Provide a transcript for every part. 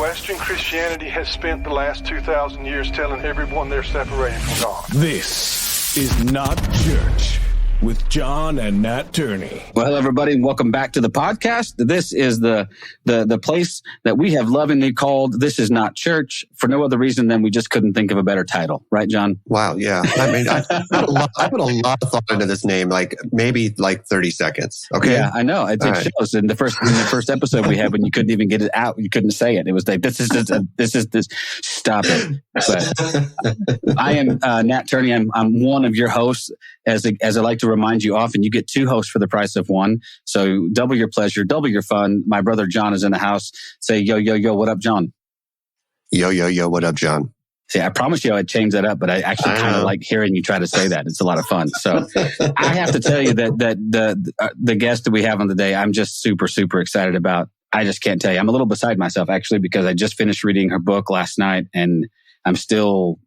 Western Christianity has spent the last 2,000 years telling everyone they're separated from God. This is Not Church with John and Nat Turney. Well, hello, everybody, and welcome back to the podcast. This is the place that we have lovingly called This Is Not Church for no other reason than we just couldn't think of a better title. Right, John? Wow, yeah. I mean, I put a lot of thought into this name, maybe 30 seconds. Okay? Yeah, I know. It shows. In the first episode we had when you couldn't even get it out, you couldn't say it. It was like, this is this. Stop it. But I am Nat Turney. I'm one of your hosts. As I like to remind you often, you get two hosts for the price of one. So double your pleasure, double your fun. My brother John is in the house. Say, yo, yo, yo, what up, John? Yo, yo, yo, what up, John? See, I promise you I'd change that up, but I actually kind of like hearing you try to say that. It's a lot of fun. So I have to tell you that the guest that we have on today, I'm just super, super excited about. I just can't tell you. I'm a little beside myself, actually, because I just finished reading her book last night, and I'm still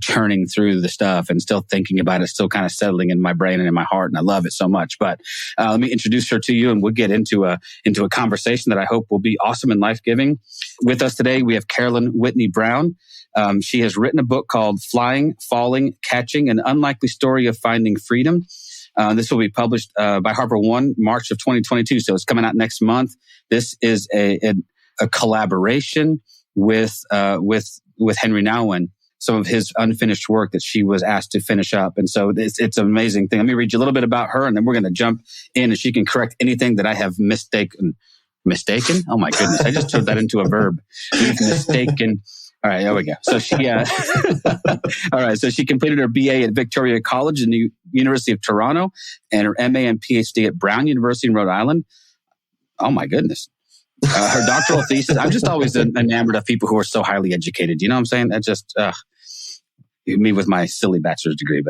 churning through the stuff and still thinking about it, still kind of settling in my brain and in my heart, and I love it so much. But let me introduce her to you, and we'll get into a conversation that I hope will be awesome and life-giving. With us today, we have Carolyn Whitney-Brown. She has written a book called Flying, Falling, Catching, An Unlikely Story of Finding Freedom. This will be published by Harper One, March of 2022, so it's coming out next month. This is a collaboration with Henri Nouwen, some of his unfinished work that she was asked to finish up. And so it's an amazing thing. Let me read you a little bit about her, and then we're going to jump in, and she can correct anything that I have mistaken? Oh my goodness. I just turned that into a verb. We've mistaken. All right, there we go. So she, all right. So she completed her BA at Victoria College in the University of Toronto and her MA and PhD at Brown University in Rhode Island. Oh my goodness. Her doctoral thesis, I'm just always enamored of people who are so highly educated. You know what I'm saying? That just, me with my silly bachelor's degree.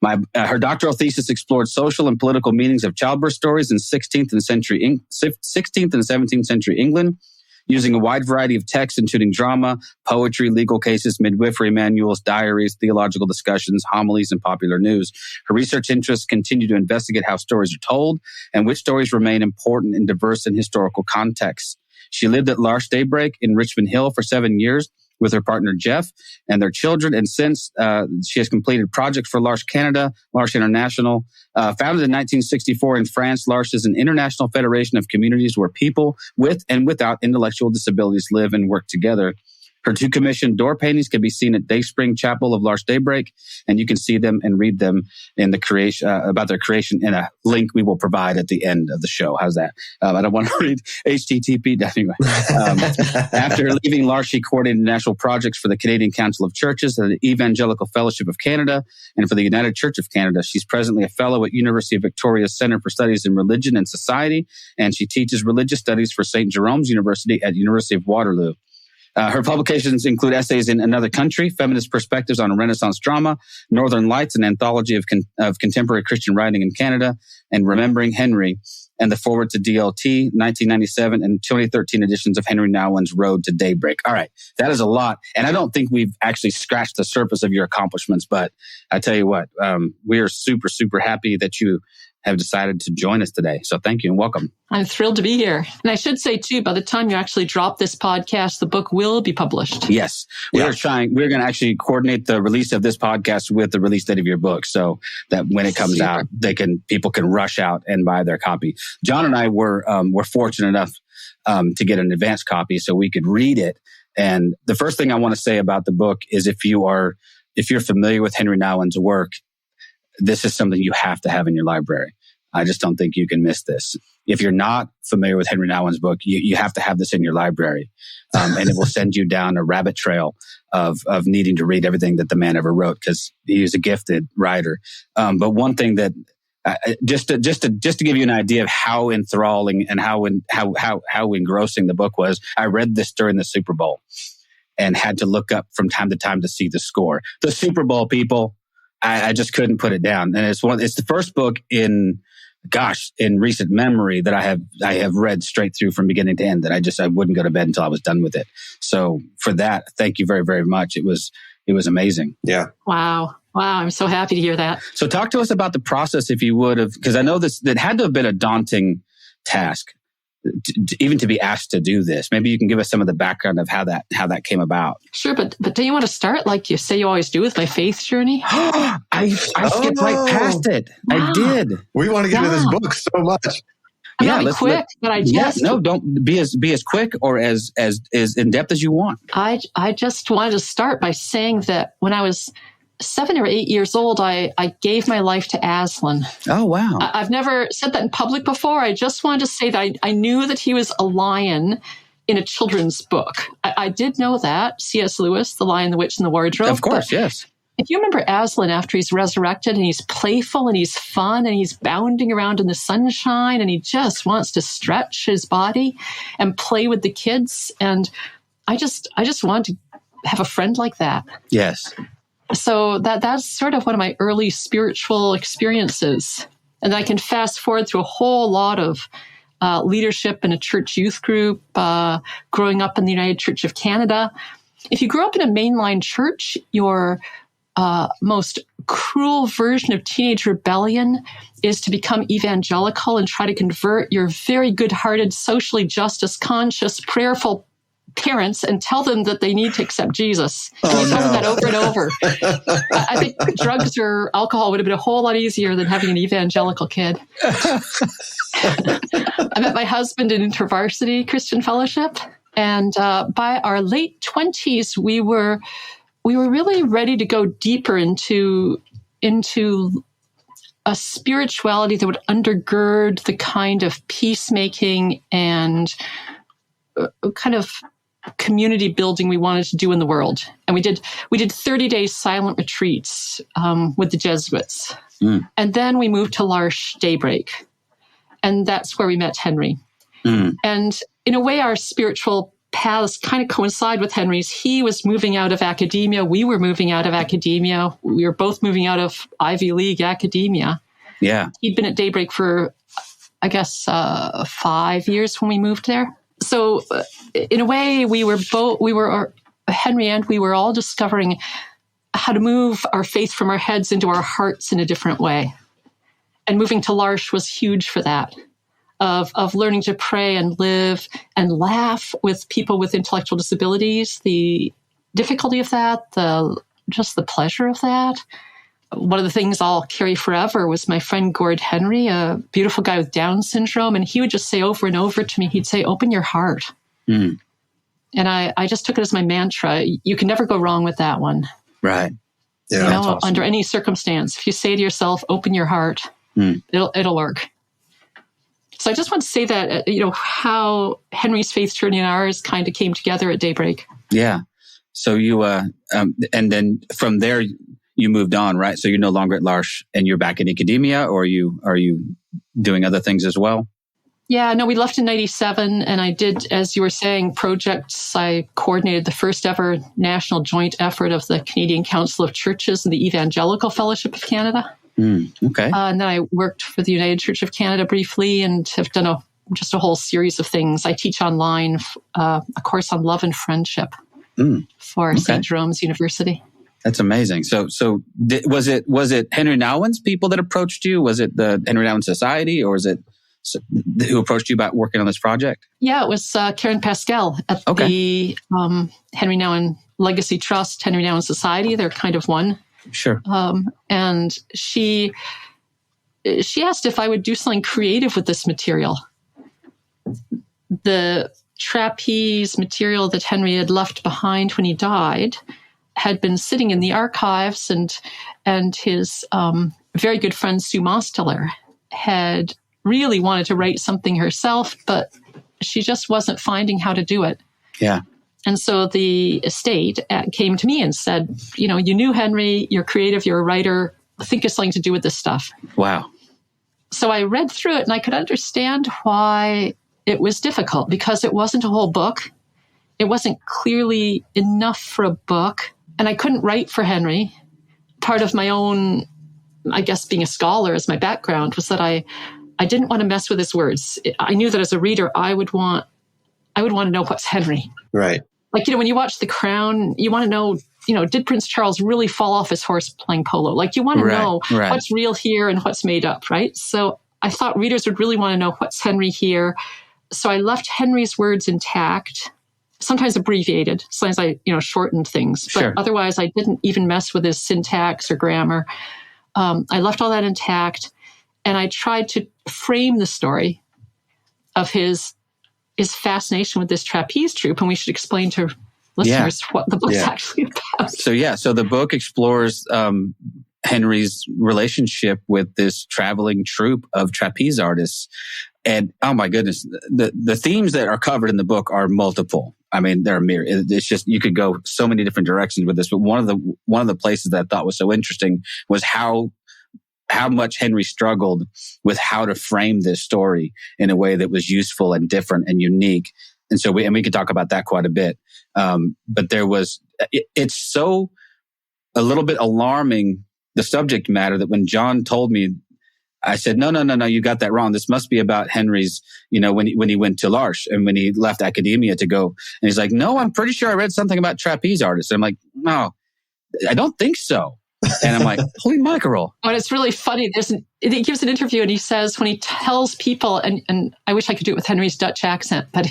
But her doctoral thesis explored social and political meanings of childbirth stories in 16th and 17th century England, using a wide variety of texts, including drama, poetry, legal cases, midwifery manuals, diaries, theological discussions, homilies, and popular news. Her research interests continue to investigate how stories are told and which stories remain important in diverse and historical contexts. She lived at L'Arche Daybreak in Richmond Hill for 7 years with her partner Jeff and their children. And since she has completed projects for L'Arche Canada, L'Arche International, founded in 1964 in France, L'Arche is an international federation of communities where people with and without intellectual disabilities live and work together. Her two commissioned door paintings can be seen at Dayspring Chapel of L'Arche Daybreak, and you can see them and read them in the creation about their creation in a link we will provide at the end of the show. How's that? I don't want to read HTTP. Anyway, after leaving L'Arche, she coordinated national projects for the Canadian Council of Churches, the Evangelical Fellowship of Canada, and for the United Church of Canada. She's presently a fellow at University of Victoria's Centre for Studies in Religion and Society, and she teaches religious studies for St. Jerome's University at University of Waterloo. Her publications include essays in Another Country, Feminist Perspectives on Renaissance Drama, Northern Lights, an anthology of contemporary Christian writing in Canada, and Remembering Henry, and the Forward to DLT, 1997 and 2013 editions of Henri Nouwen's Road to Daybreak. All right, that is a lot. And I don't think we've actually scratched the surface of your accomplishments, but I tell you what, we are super, super happy that you have decided to join us today. So thank you and welcome. I'm thrilled to be here. And I should say too, by the time you actually drop this podcast, the book will be published. Yes. We're going to actually coordinate the release of this podcast with the release date of your book so that when it comes out, people can rush out and buy their copy. John and I were fortunate enough to get an advance copy so we could read it. And the first thing I want to say about the book is if you're familiar with Henri Nouwen's work, this is something you have to have in your library. I just don't think you can miss this. If you're not familiar with Henri Nouwen's book, you have to have this in your library. And it will send you down a rabbit trail of needing to read everything that the man ever wrote because he was a gifted writer. But one thing that just to give you an idea of how enthralling and how engrossing the book was, I read this during the Super Bowl and had to look up from time to time to see the score. The Super Bowl, people, I just couldn't put it down. And it's the first book in recent memory that I have read straight through from beginning to end that I wouldn't go to bed until I was done with it. So for that, thank you very, very much. It was amazing. Yeah. Wow. I'm so happy to hear that. So talk to us about the process, if you would have, because I know that had to have been a daunting task. even to be asked to do this? Maybe you can give us some of the background of how that came about. Sure, but do you want to start like you say you always do with my faith journey? I skipped right past it. Wow. I did. We want to get into this book so much. I'm gonna be quick, but I just don't be as quick or as in depth as you want. I just wanted to start by saying that when I was 7 or 8 years old, I gave my life to Aslan. Oh, wow. I've never said that in public before. I just wanted to say that I knew that he was a lion in a children's book. I did know that. C.S. Lewis, The Lion, the Witch, and the Wardrobe. Of course, yes. If you remember Aslan after he's resurrected and he's playful and he's fun and he's bounding around in the sunshine and he just wants to stretch his body and play with the kids. And I just wanted to have a friend like that. Yes. So that's sort of one of my early spiritual experiences. And I can fast forward through a whole lot of leadership in a church youth group, growing up in the United Church of Canada. If you grew up in a mainline church, your most cruel version of teenage rebellion is to become evangelical and try to convert your very good-hearted, socially justice-conscious, prayerful parents and tell them that they need to accept Jesus. And you tell them that over and over. I think drugs or alcohol would have been a whole lot easier than having an evangelical kid. I met my husband in InterVarsity Christian Fellowship, and by our late 20s, we were really ready to go deeper into a spirituality that would undergird the kind of peacemaking and kind of community building we wanted to do in the world. And we did 30-day silent retreats with the Jesuits. And then we moved to L'Arche Daybreak. And that's where we met Henri. And in a way, our spiritual paths kind of coincide with Henri's. He was moving out of academia. We were moving out of academia. We were both moving out of Ivy League academia. Yeah. He'd been at Daybreak for, I guess, 5 years when we moved there. So in a way, Henri and we were all discovering how to move our faith from our heads into our hearts in a different way. And moving to L'Arche was huge for that, of learning to pray and live and laugh with people with intellectual disabilities, the difficulty of that, just the pleasure of that. One of the things I'll carry forever was my friend Gord Henry, a beautiful guy with Down syndrome. And he would just say over and over to me, he'd say, open your heart. And I just took it as my mantra. You can never go wrong with that one. Right. Yeah. Awesome. Under any circumstance, if you say to yourself, open your heart, it'll work. So I just want to say that, how Henri's faith journey and ours kind of came together at Daybreak. Yeah. So you, and then from there, you moved on, right? So you're no longer at L'Arche and you're back in academia, or are you doing other things as well? Yeah, no, we left in 97, and I did, as you were saying, projects. I coordinated the first ever national joint effort of the Canadian Council of Churches and the Evangelical Fellowship of Canada. Okay. And then I worked for the United Church of Canada briefly and have done just a whole series of things. I teach online a course on love and friendship for St. Jerome's University. That's amazing. So was it Henri Nouwen's people that approached you? Was it the Henri Nouwen Society, or was it who approached you about working on this project? Yeah, it was Karen Pascal at the Henri Nouwen Legacy Trust, Henri Nouwen Society. They're kind of one. Sure. And she asked if I would do something creative with this material. The trapeze material that Henri had left behind when he died had been sitting in the archives, and his very good friend Sue Mosteller had really wanted to write something herself, but she just wasn't finding how to do it. Yeah. And so the estate came to me and said, you knew Henri, you're creative, you're a writer, think of something to do with this stuff. Wow. So I read through it and I could understand why it was difficult, because it wasn't a whole book. It wasn't clearly enough for a book. And I couldn't write for Henri. Part of my own, I guess, being a scholar as my background was that I didn't want to mess with his words. I knew that as a reader, I would want to know what's Henri. Right. Like, when you watch The Crown, you want to know, did Prince Charles really fall off his horse playing polo? Like, you want to know what's real here and what's made up, right? So I thought readers would really want to know what's Henri here. so I left Henri's words intact, sometimes abbreviated, sometimes I, shortened things, but otherwise I didn't even mess with his syntax or grammar. I left all that intact, and I tried to frame the story of his fascination with this trapeze troupe, and we should explain to listeners what the book's actually about. So the book explores Henri's relationship with this traveling troupe of trapeze artists. And oh my goodness, the themes that are covered in the book are multiple. I mean, they're it's just, you could go so many different directions with this. But one of the places that I thought was so interesting was how much Henri struggled with how to frame this story in a way that was useful and different and unique. And so we could talk about that quite a bit. But it's so a little bit alarming, the subject matter, that when John told me, I said, no, you got that wrong. This must be about Henri's, when he went to L'Arche and when he left academia to go. And he's like, no, I'm pretty sure I read something about trapeze artists. And I'm like, no, I don't think so. And I'm like, holy mackerel. But it's really funny. He gives an interview and he says, when he tells people, and I wish I could do it with Henri's Dutch accent, but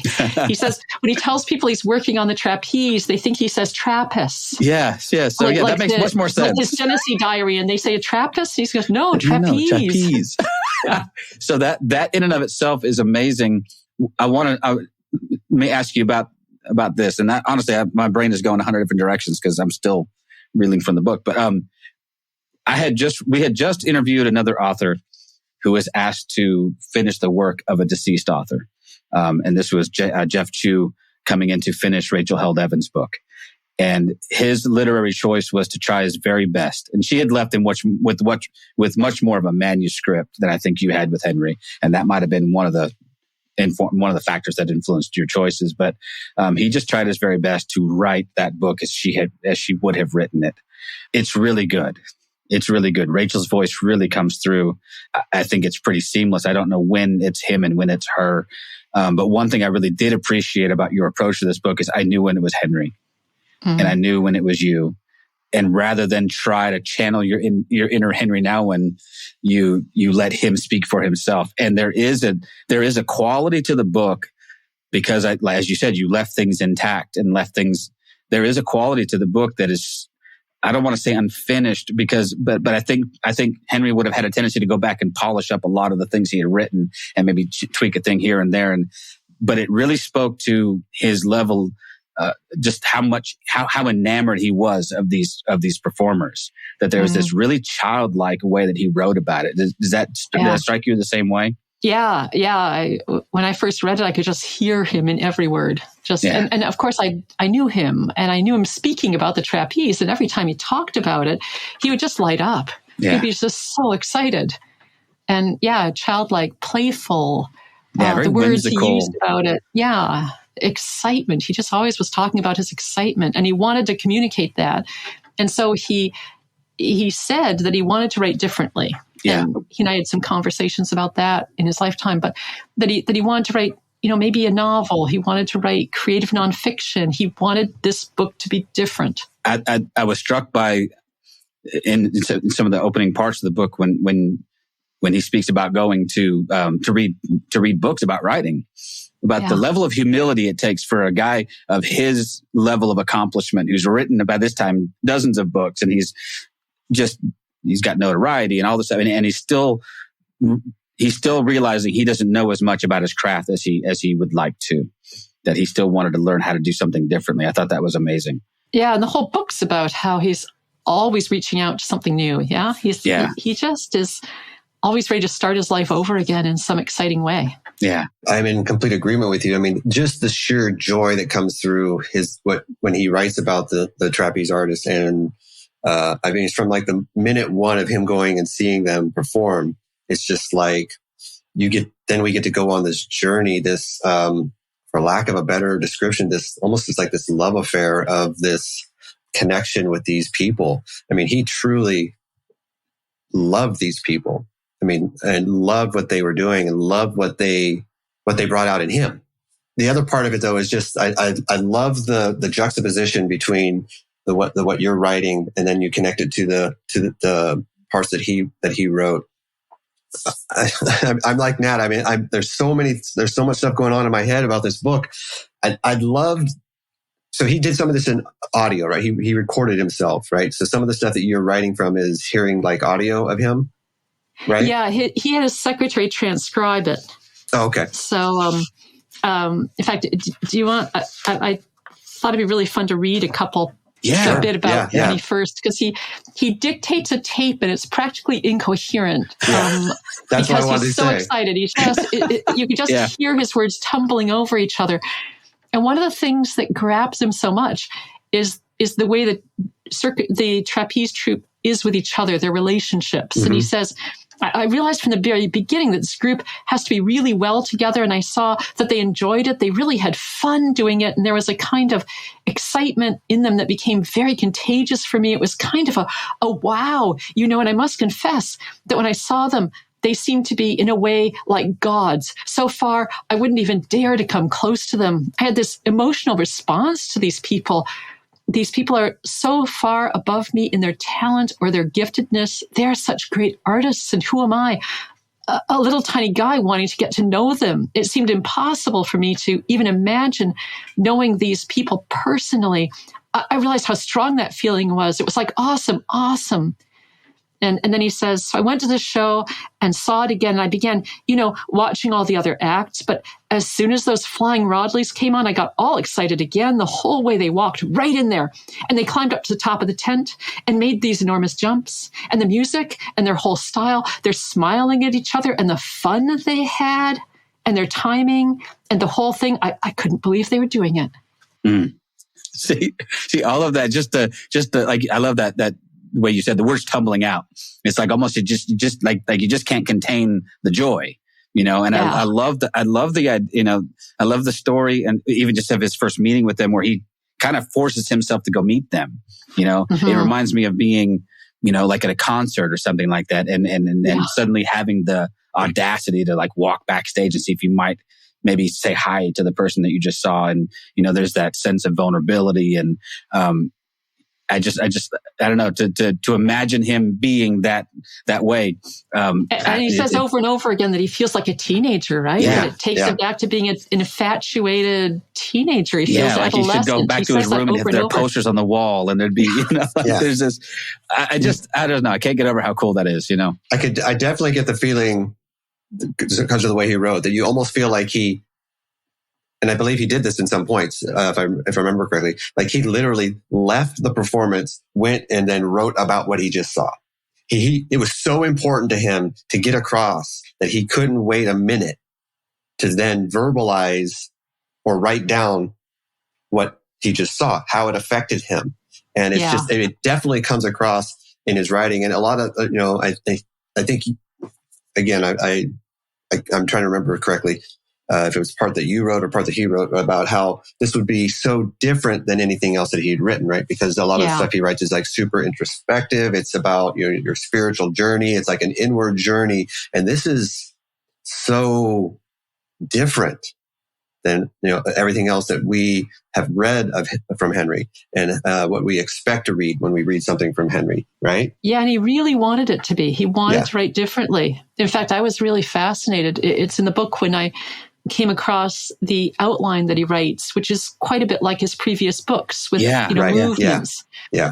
he says, when he tells people he's working on the trapeze, they think he says Trappist. Yeah. So that makes much more sense. Like his Genesee diary, and they say a Trappist, and he goes, no, trapeze. No, trapeze. So that in and of itself is amazing. I may ask you about this, and that, honestly, my brain is going 100 different directions because I'm still reeling from the book. But we had just interviewed another author who was asked to finish the work of a deceased author. And this was Jeff Chu coming in to finish Rachel Held Evans' book. And his literary choice was to try his very best. And she had left him with much more of a manuscript than I think you had with Henri. And that might have been one of the factors that influenced your choices. But he just tried his very best to write that book as she would have written it. It's really good. It's really good. Rachel's voice really comes through. I think it's pretty seamless. I don't know when it's him and when it's her. But one thing I really did appreciate about your approach to this book is I knew when it was Henri, and I knew when it was you. And rather than try to channel your inner Henri Nouwen, you let him speak for himself. And there is a quality to the book because, as you said, you left things intact and there is a quality to the book that is, I don't want to say unfinished but I think Henri would have had a tendency to go back and polish up a lot of the things he had written and maybe tweak a thing here and there. But it really spoke to his level, just how enamored he was of these performers, that there was this really childlike way that he wrote about it. Does that strike you the same way? Yeah. When I first read it, I could just hear him in every word. And of course, I knew him, and I knew him speaking about the trapeze. And every time he talked about it, he would just light up. He'd be just so excited, and childlike, playful. Very the words whimsical. He used about it. Yeah, excitement. He just always was talking about his excitement, and he wanted to communicate that. And so he said that he wanted to write differently. Yeah. And he and I had some conversations about that in his lifetime, but that he wanted to write, maybe a novel. He wanted to write creative nonfiction. He wanted this book to be different. I was struck by in some of the opening parts of the book when he speaks about going to read books about writing, about the level of humility it takes for a guy of his level of accomplishment, who's written by this time dozens of books, and he's got notoriety and all this stuff, and he's still realizing he doesn't know as much about his craft as he would like to, that he still wanted to learn how to do something differently. I thought that was amazing. Yeah. And the whole book's about how he's always reaching out to something new. Yeah. He just is always ready to start his life over again in some exciting way. Yeah. I'm in complete agreement with you. I mean, just the sheer joy that comes through when he writes about the trapeze artist. And it's from like the minute one of him going and seeing them perform. It's just like we get to go on this journey, this, for lack of a better description, this almost is like this love affair of this connection with these people. I mean, he truly loved these people. I mean, and loved what they were doing and loved what they brought out in him. The other part of it, though, is just I love the juxtaposition between what you're writing, and then you connect it to the parts that he wrote. I'm like Nat. I mean, there's so much stuff going on in my head about this book. I'd loved. So he did some of this in audio, right? He recorded himself, right? So some of the stuff that you're writing from is hearing like audio of him, right? Yeah, he had his secretary transcribe it. Oh, okay. So, in fact, do you want? I thought it'd be really fun to read a bit about when he first, because he dictates a tape and it's practically incoherent. That's what I wanted he's to so say. excited. You can just hear his words tumbling over each other. And one of the things that grabs him so much is the way that the trapeze troupe is with each other, their relationships. Mm-hmm. And he says, I realized from the very beginning that this group has to be really well together. And I saw that they enjoyed it. They really had fun doing it. And there was a kind of excitement in them that became very contagious for me. It was kind of a wow, and I must confess that when I saw them, they seemed to be, in a way, like gods. So far, I wouldn't even dare to come close to them. I had this emotional response to these people. These people are so far above me in their talent or their giftedness. They're such great artists. And who am I? A little tiny guy wanting to get to know them. It seemed impossible for me to even imagine knowing these people personally. I realized how strong that feeling was. It was like, awesome. And then he says, so I went to the show and saw it again. And I began, watching all the other acts. But as soon as those flying Rodleys came on, I got all excited again. The whole way they walked right in there. And they climbed up to the top of the tent and made these enormous jumps. And the music and their whole style, they're smiling at each other and the fun they had and their timing and the whole thing. I couldn't believe they were doing it. Mm. See, all of that, just the like, I love that way you said the words tumbling out. It's like almost you just like you just can't contain the joy, and I love the story, and even just of his first meeting with them where he kind of forces himself to go meet them. Mm-hmm. It reminds me of being, like at a concert or something like that, and suddenly having the audacity to like walk backstage and see if you might maybe say hi to the person that you just saw, and there's that sense of vulnerability and I don't know, to imagine him being that way. And he says over and over again that he feels like a teenager, right? Yeah, that it takes him back to being an infatuated teenager. He feels like he should go back to his room and have their posters on the wall, and there'd be, there's this. I don't know. I can't get over how cool that is. I definitely get the feeling because of the way he wrote that you almost feel like he. And I believe he did this in some points, if I remember correctly. Like he literally left the performance, went and then wrote about what he just saw. It was so important to him to get across that he couldn't wait a minute to then verbalize or write down what he just saw, how it affected him. And it's just, it definitely comes across in his writing. And a lot of, I think, again, I'm trying to remember correctly. If it was part that you wrote or part that he wrote about how this would be so different than anything else that he had written, right? Because a lot of the stuff he writes is like super introspective. It's about your spiritual journey. It's like an inward journey. And this is so different than, everything else that we have read from Henri and what we expect to read when we read something from Henri, right? Yeah, and he really wanted it to be. He wanted to write differently. In fact, I was really fascinated. It's in the book when I came across the outline that he writes, which is quite a bit like his previous books with movements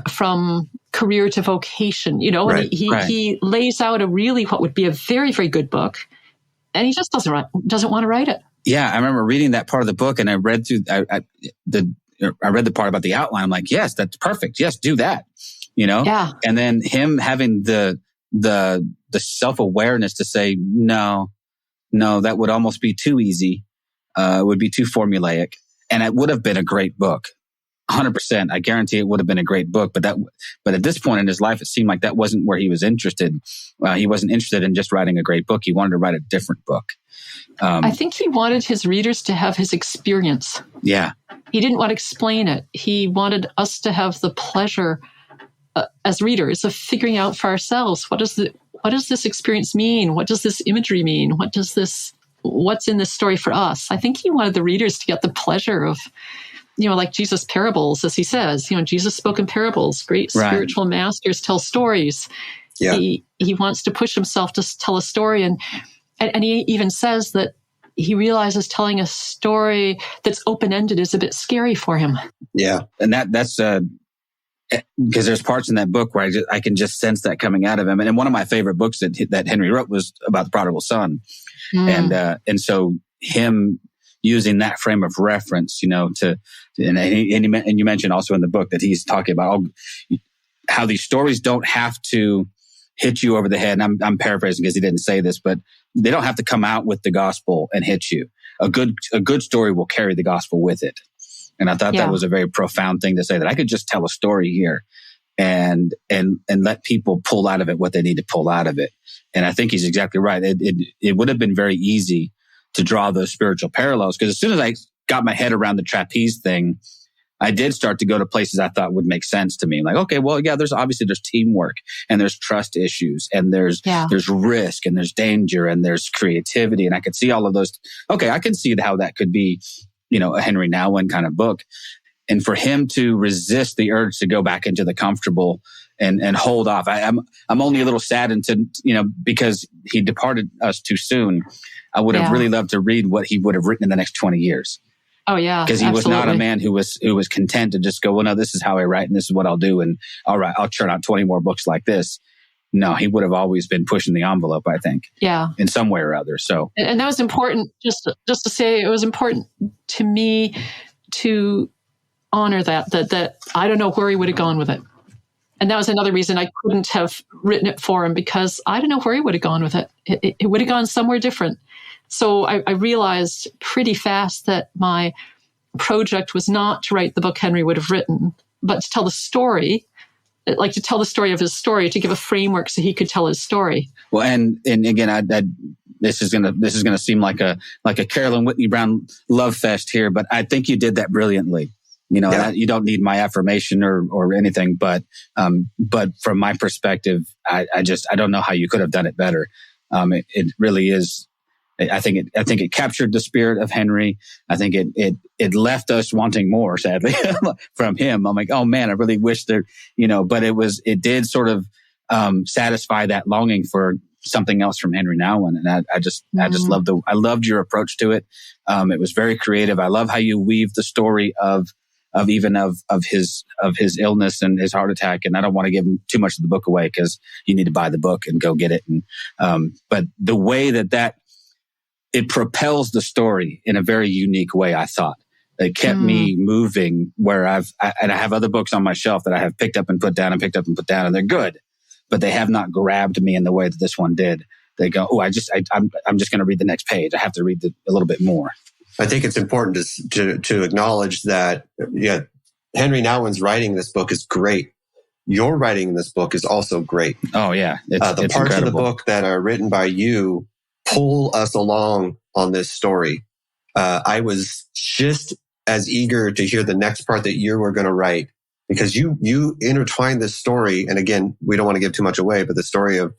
from career to vocation, and he lays out what would be a very, very good book, and he just doesn't want to write it. Yeah, I remember reading that part of the book, and I read through I read the part about the outline. I'm like, yes, that's perfect. Yes, do that. Yeah. And then him having the self-awareness to say, no, that would almost be too easy. It would be too formulaic. And it would have been a great book. 100%. I guarantee it would have been a great book. But at this point in his life, it seemed like that wasn't where he was interested. He wasn't interested in just writing a great book. He wanted to write a different book. I think he wanted his readers to have his experience. Yeah. He didn't want to explain it. He wanted us to have the pleasure as readers of figuring out for ourselves, what does this experience mean? What does this imagery mean? What's in this story for us? I think he wanted the readers to get the pleasure of, like Jesus' parables, as he says, Jesus spoke in parables. Great spiritual masters tell stories. Yeah. He wants to push himself to tell a story. And he even says that he realizes telling a story that's open-ended is a bit scary for him. Yeah. And that's because there's parts in that book where I can just sense that coming out of him. And one of my favorite books that Henry wrote was about the prodigal son. And so him using that frame of reference, and you mentioned also in the book that he's talking about how these stories don't have to hit you over the head. And I'm paraphrasing because he didn't say this, but they don't have to come out with the gospel and hit you. A good story will carry the gospel with it. And I thought that was a very profound thing to say, that I could just tell a story here and let people pull out of it what they need to pull out of it. And I think he's exactly right. It would have been very easy to draw those spiritual parallels, because as soon as I got my head around the trapeze thing, I did start to go to places I thought would make sense to me. Like, okay, well, yeah, there's teamwork and there's trust issues and there's risk and there's danger and there's creativity. And I could see all of those. Okay, I can see how that could be, a Henri Nouwen kind of book. And for him to resist the urge to go back into the comfortable and hold off. I'm only a little saddened because he departed us too soon. I would have really loved to read what he would have written in the next 20 years. Oh yeah. Because he was not a man who was content to just go, well, no, this is how I write and this is what I'll do. And all right, I'll churn out 20 more books like this. No, he would have always been pushing the envelope, I think. Yeah. In some way or other. So, and that was important, just to say, it was important to me to honor that I don't know where he would have gone with it. And that was another reason I couldn't have written it for him, because I don't know where he would have gone with it. It would have gone somewhere different. So I realized pretty fast that my project was not to write the book Henry would have written, but to tell the story, like to tell the story of his story, to give a framework so he could tell his story. Well, and again, this is gonna seem like a Carolyn Whitney-Brown love fest here, but I think you did that brilliantly. You don't need my affirmation or anything, but from my perspective, I don't know how you could have done it better. It really is. I think it captured the spirit of Henry. I think it left us wanting more, sadly, from him. I'm like, oh man, I really wish there, but it did sort of satisfy that longing for something else from Henri Nouwen. And I just loved your approach to it. It was very creative. I love how you weave the story of his illness and his heart attack. And I don't want to give him too much of the book away, because you need to buy the book and go get it. And, but the way that it propels the story in a very unique way, I thought. It kept me moving, where I have other books on my shelf that I have picked up and put down, and they're good, but they have not grabbed me in the way that this one did. They go, oh, I'm just going to read the next page. I have to read a little bit more. I think it's important to acknowledge that, Henri Nouwen's writing this book is great. Your writing this book is also great. Oh yeah. The parts incredible of the book that are written by you pull us along on this story. I was just as eager to hear the next part that you were going to write, because you intertwine this story. And again, we don't want to give too much away, but the story of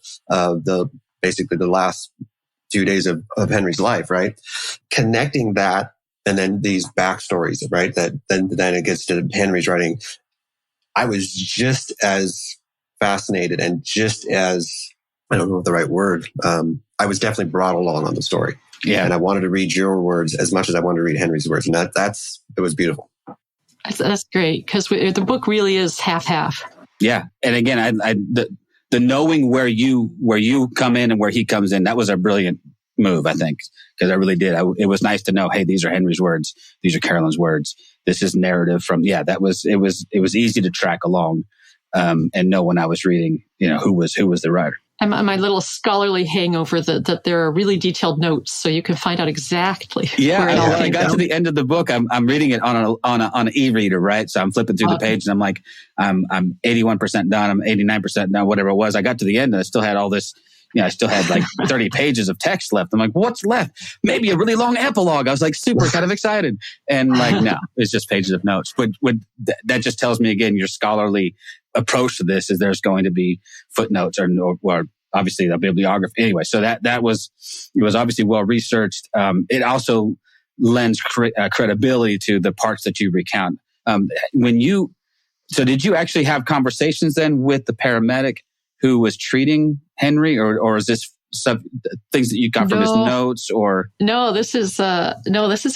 basically the last few days of Henry's life, right? Connecting that, and then these backstories, right? That then it gets to Henry's writing. I was just as fascinated and just as, I don't know what the right word. I was definitely brought along on the story. Yeah. And I wanted to read your words as much as I wanted to read Henry's words. And it was beautiful. That's great, because the book really is half-half. Yeah. And again, the knowing where you come in and where he comes in, that was a brilliant move, I think, because I really did. It was nice to know, hey, these are Henry's words. These are Carolyn's words. This is narrative from, it was easy to track along, and know when I was reading, who was the writer. And my little scholarly hangover that there are really detailed notes, so you can find out exactly. Yeah, I got to the end of the book. I'm reading it on an e-reader, right? So I'm flipping through the page, and I'm like, I'm 81% done. I'm 89% done. Whatever it was, I got to the end, and I still had all this. I still had like 30 pages of text left. I'm like, what's left? Maybe a really long epilogue. I was like super kind of excited, and like, no, it's just pages of notes. But that just tells me again, your scholarly approach to this is there's going to be footnotes or obviously the bibliography. Anyway, so it was obviously well researched. It also lends credibility to the parts that you recount. Did you actually have conversations then with the paramedic who was treating Henri, or is this things that you got from his notes? Or this is a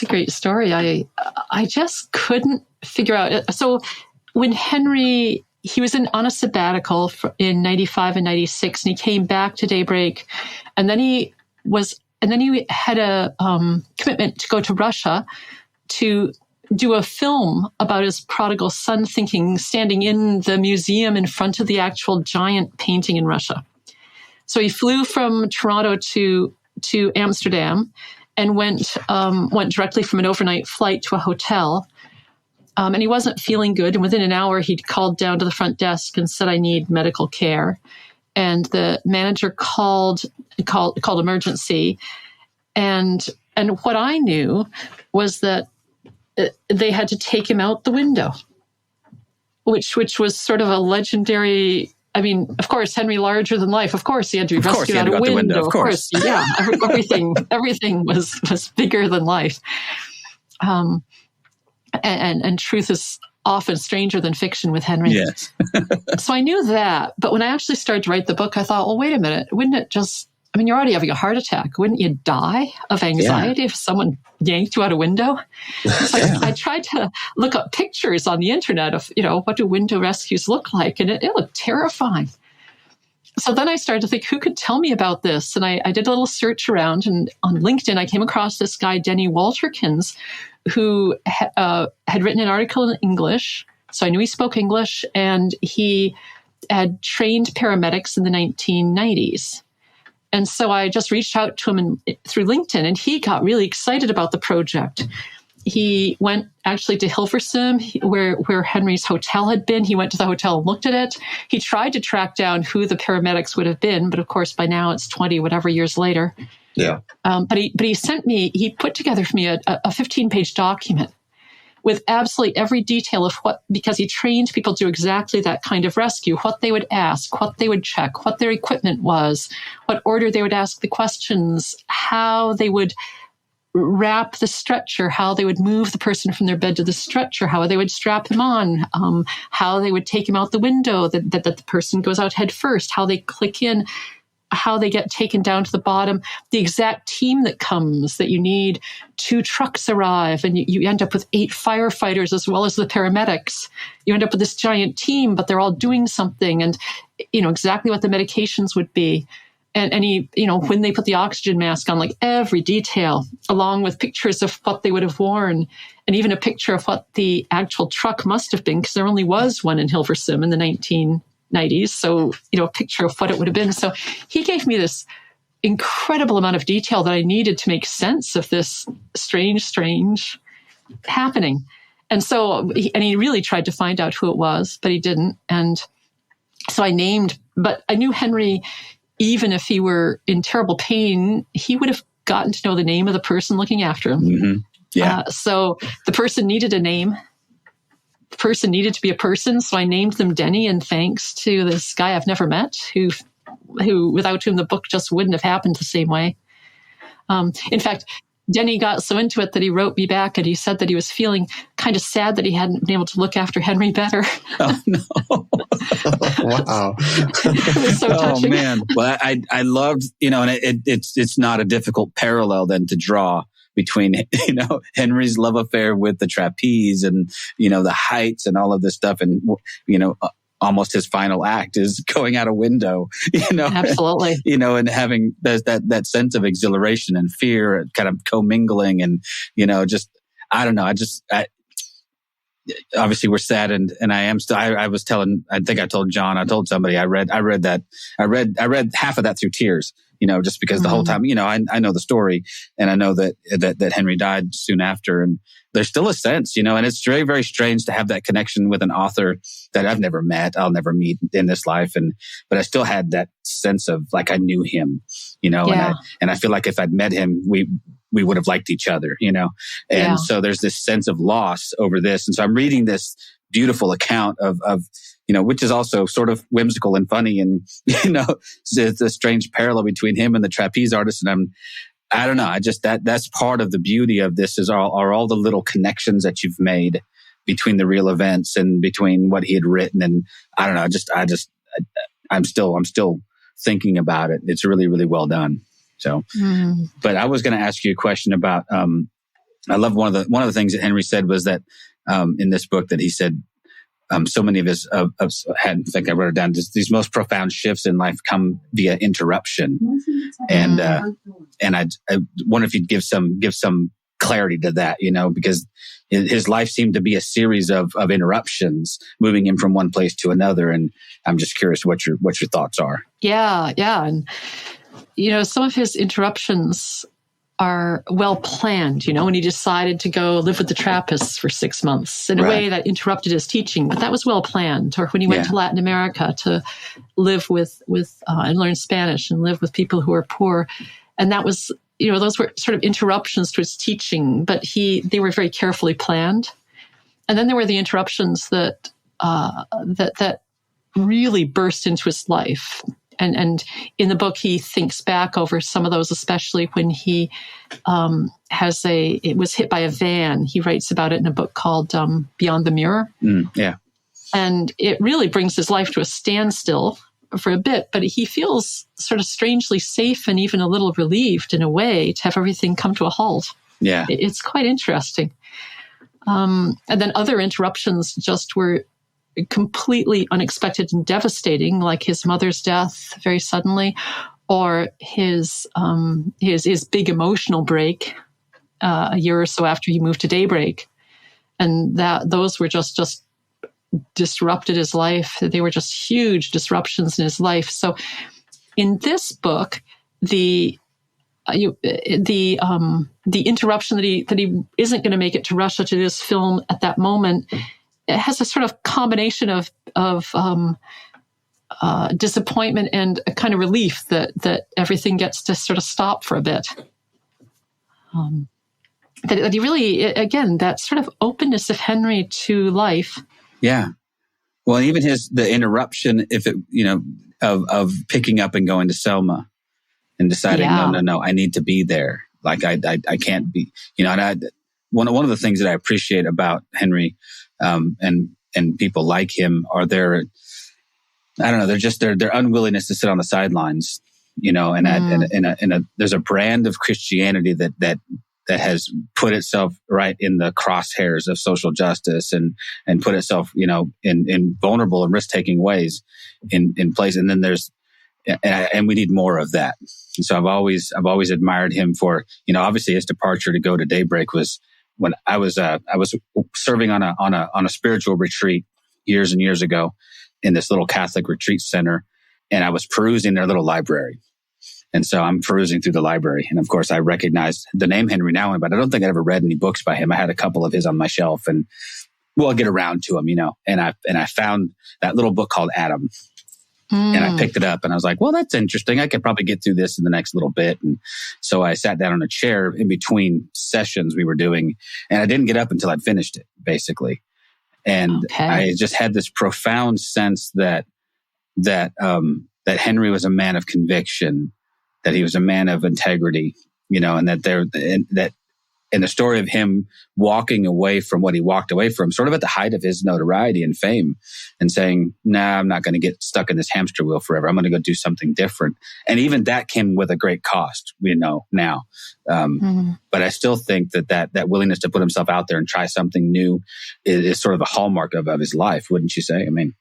great story. I just couldn't figure out. So when Henri, he was on a sabbatical in 95 and 96, and he came back to Daybreak, and then he had a commitment to go to Russia to do a film about his prodigal son, standing in the museum in front of the actual giant painting in Russia. So he flew from Toronto to Amsterdam and went directly from an overnight flight to a hotel. And he wasn't feeling good. And within an hour, he'd called down to the front desk and said, "I need medical care." And the manager called emergency. And what I knew was that they had to take him out the window, which was sort of a legendary. I mean, of course, Henri, larger than life. Of course, he had to be rescued out a window. Of course, yeah. Everything was bigger than life. And truth is often stranger than fiction with Henri. Yes. So I knew that. But when I actually started to write the book, I thought, well, wait a minute. Wouldn't it just, I mean, you're already having a heart attack. Wouldn't you die of anxiety if someone yanked you out a window? So I tried to look up pictures on the internet of, what do window rescues look like? And it looked terrifying. So then I started to think, who could tell me about this? And I did a little search around, and on LinkedIn, I came across this guy, Denny Walterkins, who had written an article in English. So I knew he spoke English, and he had trained paramedics in the 1990s. And so I just reached out to him through LinkedIn, and he got really excited about the project. He went actually to Hilversum, where Henri's hotel had been. He went to the hotel and looked at it. He tried to track down who the paramedics would have been, but of course by now it's 20 whatever years later. Yeah. But he put together for me a 15-page document with absolutely every detail of because he trained people to do exactly that kind of rescue, what they would ask, what they would check, what their equipment was, what order they would ask the questions, how they would wrap the stretcher, how they would move the person from their bed to the stretcher, how they would strap him on, how they would take him out the window, that the person goes out head first, how they click in, how they get taken down to the bottom, the exact team that comes, that you need 2 trucks arrive, and you end up with 8 firefighters as well as the paramedics. You end up with this giant team, but they're all doing something, and exactly what the medications would be. And he, when they put the oxygen mask on, like every detail, along with pictures of what they would have worn, and even a picture of what the actual truck must have been, because there only was one in Hilversum in the 1990s. So, a picture of what it would have been. So he gave me this incredible amount of detail that I needed to make sense of this strange happening. And so, he really tried to find out who it was, but he didn't. And so but I knew Henri, even if he were in terrible pain, he would have gotten to know the name of the person looking after him. Mm-hmm. Yeah. So the person needed a name. The person needed to be a person. So I named them Denny, and thanks to this guy I've never met, who without whom the book just wouldn't have happened the same way. In fact, Denny got so into it that he wrote me back, and he said that he was feeling kind of sad that he hadn't been able to look after Henri better. Oh, no. Wow. It was so touching. Oh, man. Well, I loved, and it's not a difficult parallel then to draw between, Henri's love affair with the trapeze and, the heights and all of this stuff. And, almost his final act is going out a window, Absolutely. And having that sense of exhilaration and fear kind of commingling, and, I don't know. Obviously we're saddened, and I am still, I think I told John, I told somebody, I read half of that through tears, just because the whole time, I know the story, and I know that Henri died soon after, and there's still a sense, and it's very, very strange to have that connection with an author that I've never met, I'll never meet in this life. But I still had that sense of like, I knew him, and I feel like if I'd met him, we would have liked each other, and so there's this sense of loss over this. And so I'm reading this beautiful account of, which is also sort of whimsical and funny, and, it's a strange parallel between him and the trapeze artist. And I don't know. That's part of the beauty of this are all the little connections that you've made between the real events and between what he had written. And I don't know, I'm still thinking about it. It's really, really well done. So, but I was going to ask you a question about, I love one of the things that Henri said was that, in this book that he said, so many of his, in fact, I wrote it down, just these most profound shifts in life come via interruption. And I wonder if you'd give some clarity to that, because his life seemed to be a series of interruptions, moving him from one place to another. And I'm just curious what your thoughts are. Yeah. And, some of his interruptions are well planned, when he decided to go live with the Trappists for 6 months in a way that interrupted his teaching, but that was well planned. Or when he went to Latin America to live with and learn Spanish and live with people who are poor. And that was, those were sort of interruptions to his teaching, but they were very carefully planned. And then there were the interruptions that really burst into his life. And in the book, he thinks back over some of those, especially when he it was hit by a van. He writes about it in a book called Beyond the Mirror. And it really brings his life to a standstill for a bit, but he feels sort of strangely safe and even a little relieved in a way to have everything come to a halt. Yeah. It's quite interesting. And then other interruptions just were completely unexpected and devastating, like his mother's death very suddenly, or his big emotional break a year or so after he moved to Daybreak, and those were just disrupted his life. They were just huge disruptions in his life. So, in this book, the interruption that he isn't going to make it to Russia to this film at that moment, it has a sort of combination of disappointment and a kind of relief that everything gets to sort of stop for a bit. That he really, again, that sort of openness of Henri to life. Yeah. Well, even the interruption, of picking up and going to Selma and deciding, no, I need to be there. Like I can't be, and one of the things that I appreciate about Henri, and people like him are their unwillingness to sit on the sidelines, and there's a brand of Christianity that has put itself right in the crosshairs of social justice and put itself, in vulnerable and risk-taking ways in place. And then and we need more of that. And so I've always admired him for, obviously his departure to go to Daybreak was when I was serving on a spiritual retreat years and years ago in this little Catholic retreat center. And I was perusing their little library. And so I'm perusing through the library. And of course, I recognized the name Henri Nouwen, but I don't think I'd ever read any books by him. I had a couple of his on my shelf, and I'll get around to them, And I found that little book called Adam. And I picked it up and I was like, well, that's interesting. I could probably get through this in the next little bit. And so I sat down on a chair in between sessions we were doing, and I didn't get up until I'd finished it, basically. And I just had this profound sense that Henri was a man of conviction, that he was a man of integrity, and that and the story of him walking away from what he walked away from, sort of at the height of his notoriety and fame, and saying, nah, I'm not going to get stuck in this hamster wheel forever. I'm going to go do something different. And even that came with a great cost, now. But I still think that willingness to put himself out there and try something new is sort of a hallmark of his life, wouldn't you say? I mean...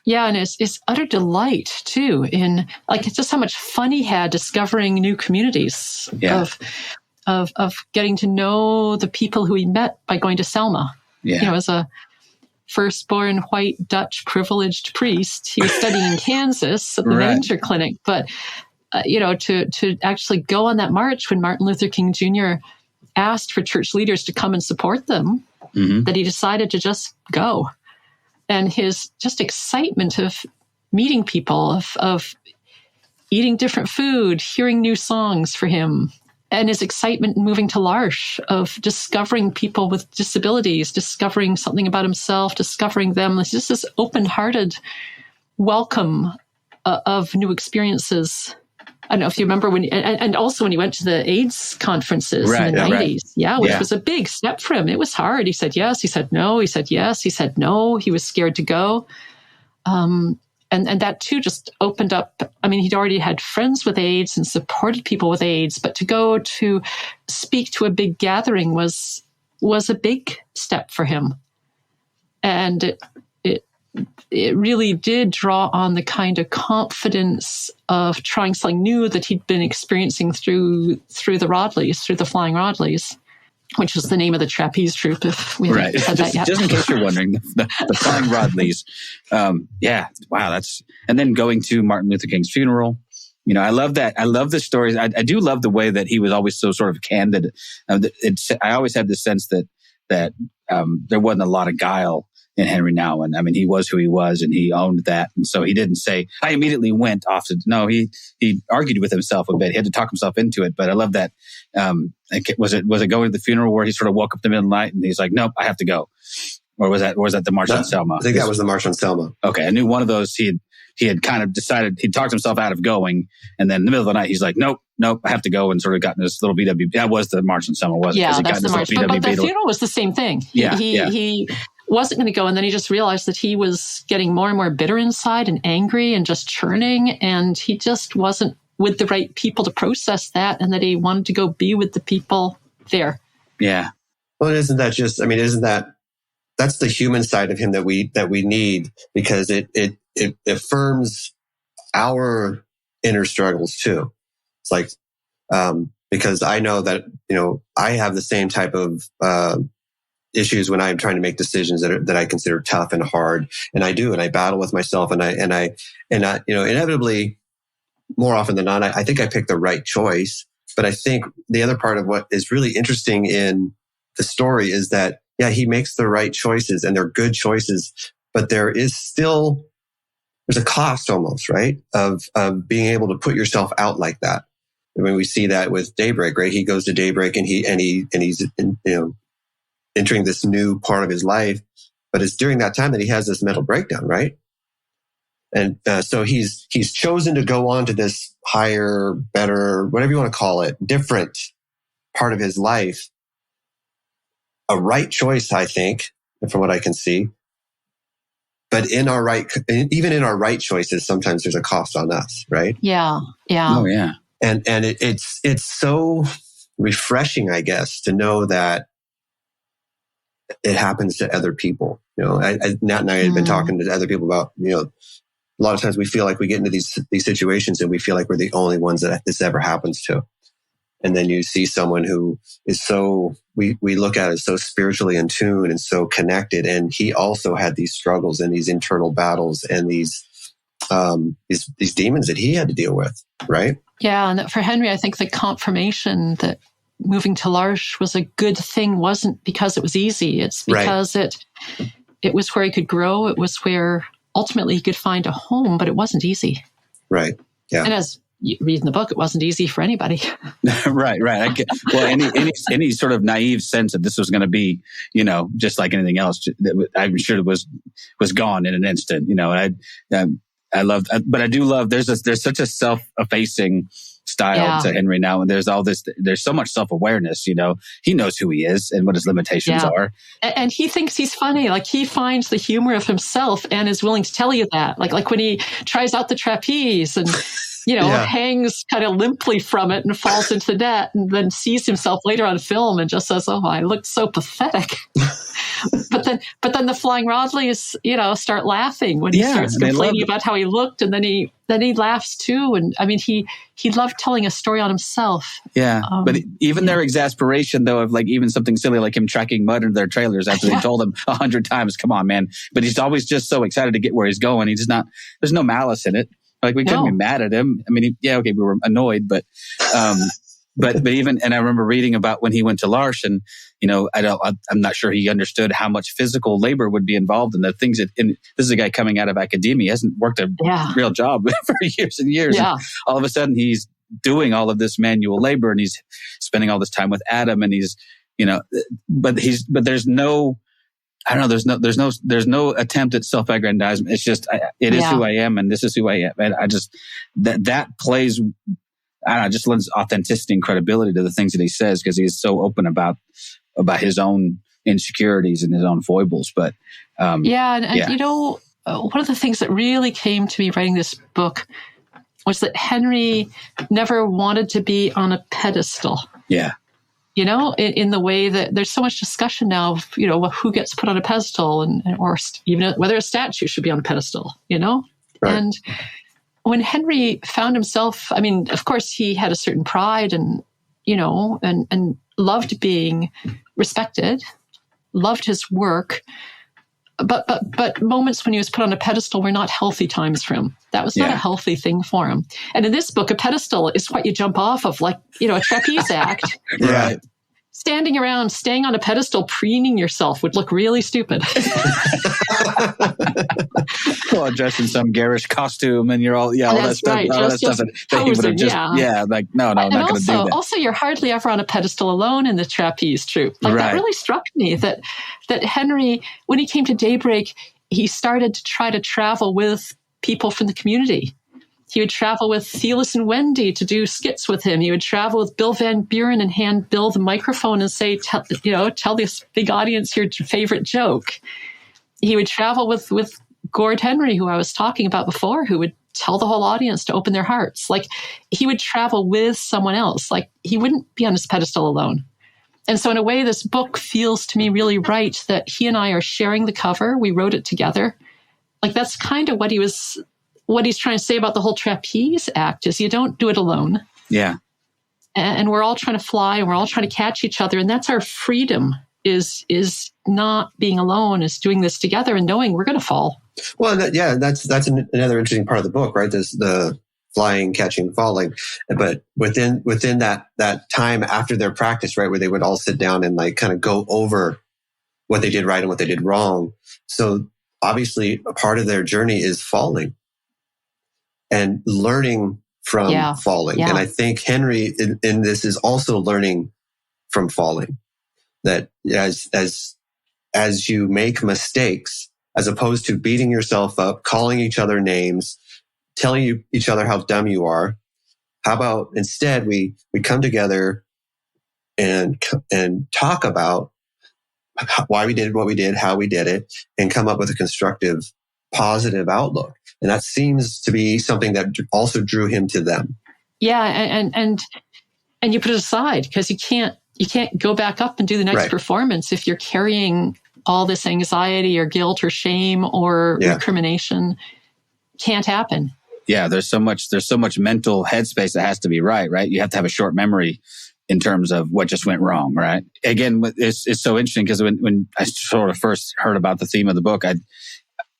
Yeah, and it's utter delight, too, in it's just how much fun he had discovering new communities of getting to know the people who he met by going to Selma. Yeah. As a firstborn white Dutch privileged priest, he was studying in Kansas at the Manger Clinic. But, to actually go on that march when Martin Luther King Jr. asked for church leaders to come and support them, that he decided to just go. And his just excitement of meeting people, of eating different food, hearing new songs for him, and his excitement in moving to L'Arche, of discovering people with disabilities, discovering something about himself, discovering them. It's just this open-hearted welcome of new experiences. I don't know if you remember and also when he went to the AIDS conferences in the 90s, which was a big step for him. It was hard. He said yes, he said no, he said yes, he said no. He was scared to go. And that too just opened up. I mean, he'd already had friends with AIDS and supported people with AIDS, but to go to speak to a big gathering was a big step for him. And it really did draw on the kind of confidence of trying something new that he'd been experiencing through the Rodleys, through the Flying Rodleys, which was the name of the trapeze troupe, if we haven't said that yet. Just in case you're wondering, the Flying Rodleys. Wow. And then going to Martin Luther King's funeral. You know, I love that. I love the stories. I do love the way that he was always so sort of candid. I always had this sense that there wasn't a lot of guile in Henri Nouwen. I mean, he was who he was, and he owned that. And so he didn't say, I immediately went off to, no, he argued with himself a bit. He had to talk himself into it. But I love that. Was it going to the funeral where he sort of woke up in the middle of the night and he's like, nope, I have to go. Or was that the March on Selma? I think that was the March on Selma. Okay. I knew one of those he had kind of decided, he talked himself out of going. And then in the middle of the night, he's like, nope, I have to go, and sort of gotten this little BW. That was the March on Selma, wasn't it? Yeah, that's the March. But the funeral was the same thing. He wasn't going to go. And then he just realized that he was getting more and more bitter inside and angry and just churning. And he just wasn't with the right people to process that, and that he wanted to go be with the people there. Yeah. Well, isn't that's the human side of him that we need, because it affirms our inner struggles too. It's like, because I know that, you know, I have the same type of, issues when I'm trying to make decisions that I consider tough and hard. And I battle with myself, and I, you know, inevitably, more often than not, I think I pick the right choice. But I think the other part of what is really interesting in the story is that, yeah, he makes the right choices, and they're good choices, but there's a cost almost, right? Of being able to put yourself out like that. I mean, we see that with Daybreak, right? He goes to Daybreak and he's, you know, entering this new part of his life, but it's during that time that he has this mental breakdown, right? And so he's chosen to go on to this higher, better, whatever you want to call it, different part of his life. A right choice, I think, from what I can see. But even in our right choices, sometimes there's a cost on us, right? Yeah. Oh, yeah. And it's so refreshing, I guess, to know that it happens to other people. You know, Nat and I had been talking to other people about, you know, a lot of times we feel like we get into these situations and we feel like we're the only ones that this ever happens to. And then you see someone who is so, we look at as so spiritually in tune and so connected. And he also had these struggles and these internal battles and these demons that he had to deal with, right? Yeah. And for Henri, I think the confirmation that moving to L'Arche was a good thing wasn't because it was easy. It's because it was where he could grow. It was where ultimately he could find a home, but it wasn't easy. Right. Yeah. And as you read in the book, it wasn't easy for anybody. Right. Well, any sort of naive sense that this was going to be, you know, just like anything else, I'm sure it was gone in an instant, you know. And I love, but I do love. There's such a self-effacing style to Henri Nouwen. There's so much self-awareness, you know. He knows who he is and what his limitations are. And he thinks he's funny. Like, he finds the humor of himself and is willing to tell you that. Like when he tries out the trapeze and, you know, hangs kind of limply from it and falls into the net, and then sees himself later on film and just says, "Oh, I looked so pathetic." But then the Flying Rodleys, you know, start laughing when he starts complaining about how he looked, and then he laughs too. And I mean, he loved telling a story on himself. Yeah, but even their exasperation, though, of like even something silly like him tracking mud into their trailers after they told him 100 times, "Come on, man!" But he's always just so excited to get where he's going. He's just not. There's no malice in it. Like, we couldn't be mad at him. I mean, we were annoyed, but even, and I remember reading about when he went to L'Arche, and, you know, I'm not sure he understood how much physical labor would be involved in the things that, and this is a guy coming out of academia. He hasn't worked a real job for years and years. Yeah. And all of a sudden he's doing all of this manual labor, and he's spending all this time with Adam, and he's, you know, but there's no, I don't know. There's no attempt at self-aggrandizement. It's just, it is who I am, and this is who I am. And I just, that plays, I don't know, just lends authenticity and credibility to the things that he says, because he's so open about his own insecurities and his own foibles. But, you know, one of the things that really came to me writing this book was that Henri never wanted to be on a pedestal. Yeah. You know, in the way that there's so much discussion now of, you know, who gets put on a pedestal or even whether a statue should be on a pedestal, you know? Right. And when Henri found himself, I mean, of course, he had a certain pride and, you know, and loved being respected, loved his work. But moments when he was put on a pedestal were not healthy times for him. That was not a healthy thing for him. And in this book, a pedestal is what you jump off of, like, you know, a trapeze act. Right. Standing around, staying on a pedestal, preening yourself would look really stupid. Well, dressed in some garish costume and you're all, all that stuff. Right. All that stuff that he would have just, like, no, I'm not going to do that. Also, you're hardly ever on a pedestal alone in the trapeze troupe. Like, that really struck me that Henri, when he came to Daybreak, he started to try to travel with people from the community. He would travel with Phyllis and Wendy to do skits with him. He would travel with Bill Van Buren and hand Bill the microphone and say, tell this big audience your favorite joke. He would travel with Gord Henry, who I was talking about before, who would tell the whole audience to open their hearts. Like, he would travel with someone else. Like, he wouldn't be on his pedestal alone. And so in a way, this book feels to me really right that he and I are sharing the cover. We wrote it together. Like, that's kind of what he's trying to say about the whole trapeze act is you don't do it alone. Yeah. And we're all trying to fly and we're all trying to catch each other. And that's our freedom is not being alone, is doing this together and knowing we're going to fall. Well, that's another interesting part of the book, right? There's the flying, catching, falling. But within that time after their practice, right, where they would all sit down and like kind of go over what they did right and what they did wrong. So obviously a part of their journey is falling and learning from falling. Yeah. And I think Henri in this is also learning from falling. That as you make mistakes, as opposed to beating yourself up, calling each other names, telling each other how dumb you are, how about instead we come together and talk about why we did what we did, how we did it, and come up with a constructive, positive outlook. And that seems to be something that also drew him to them. Yeah, and you put it aside because you can't go back up and do the next performance if you're carrying all this anxiety or guilt or shame or recrimination. Can't happen. Yeah, there's so much mental headspace that has to be right? You have to have a short memory in terms of what just went wrong, right? Again, it's so interesting because when I sort of first heard about the theme of the book,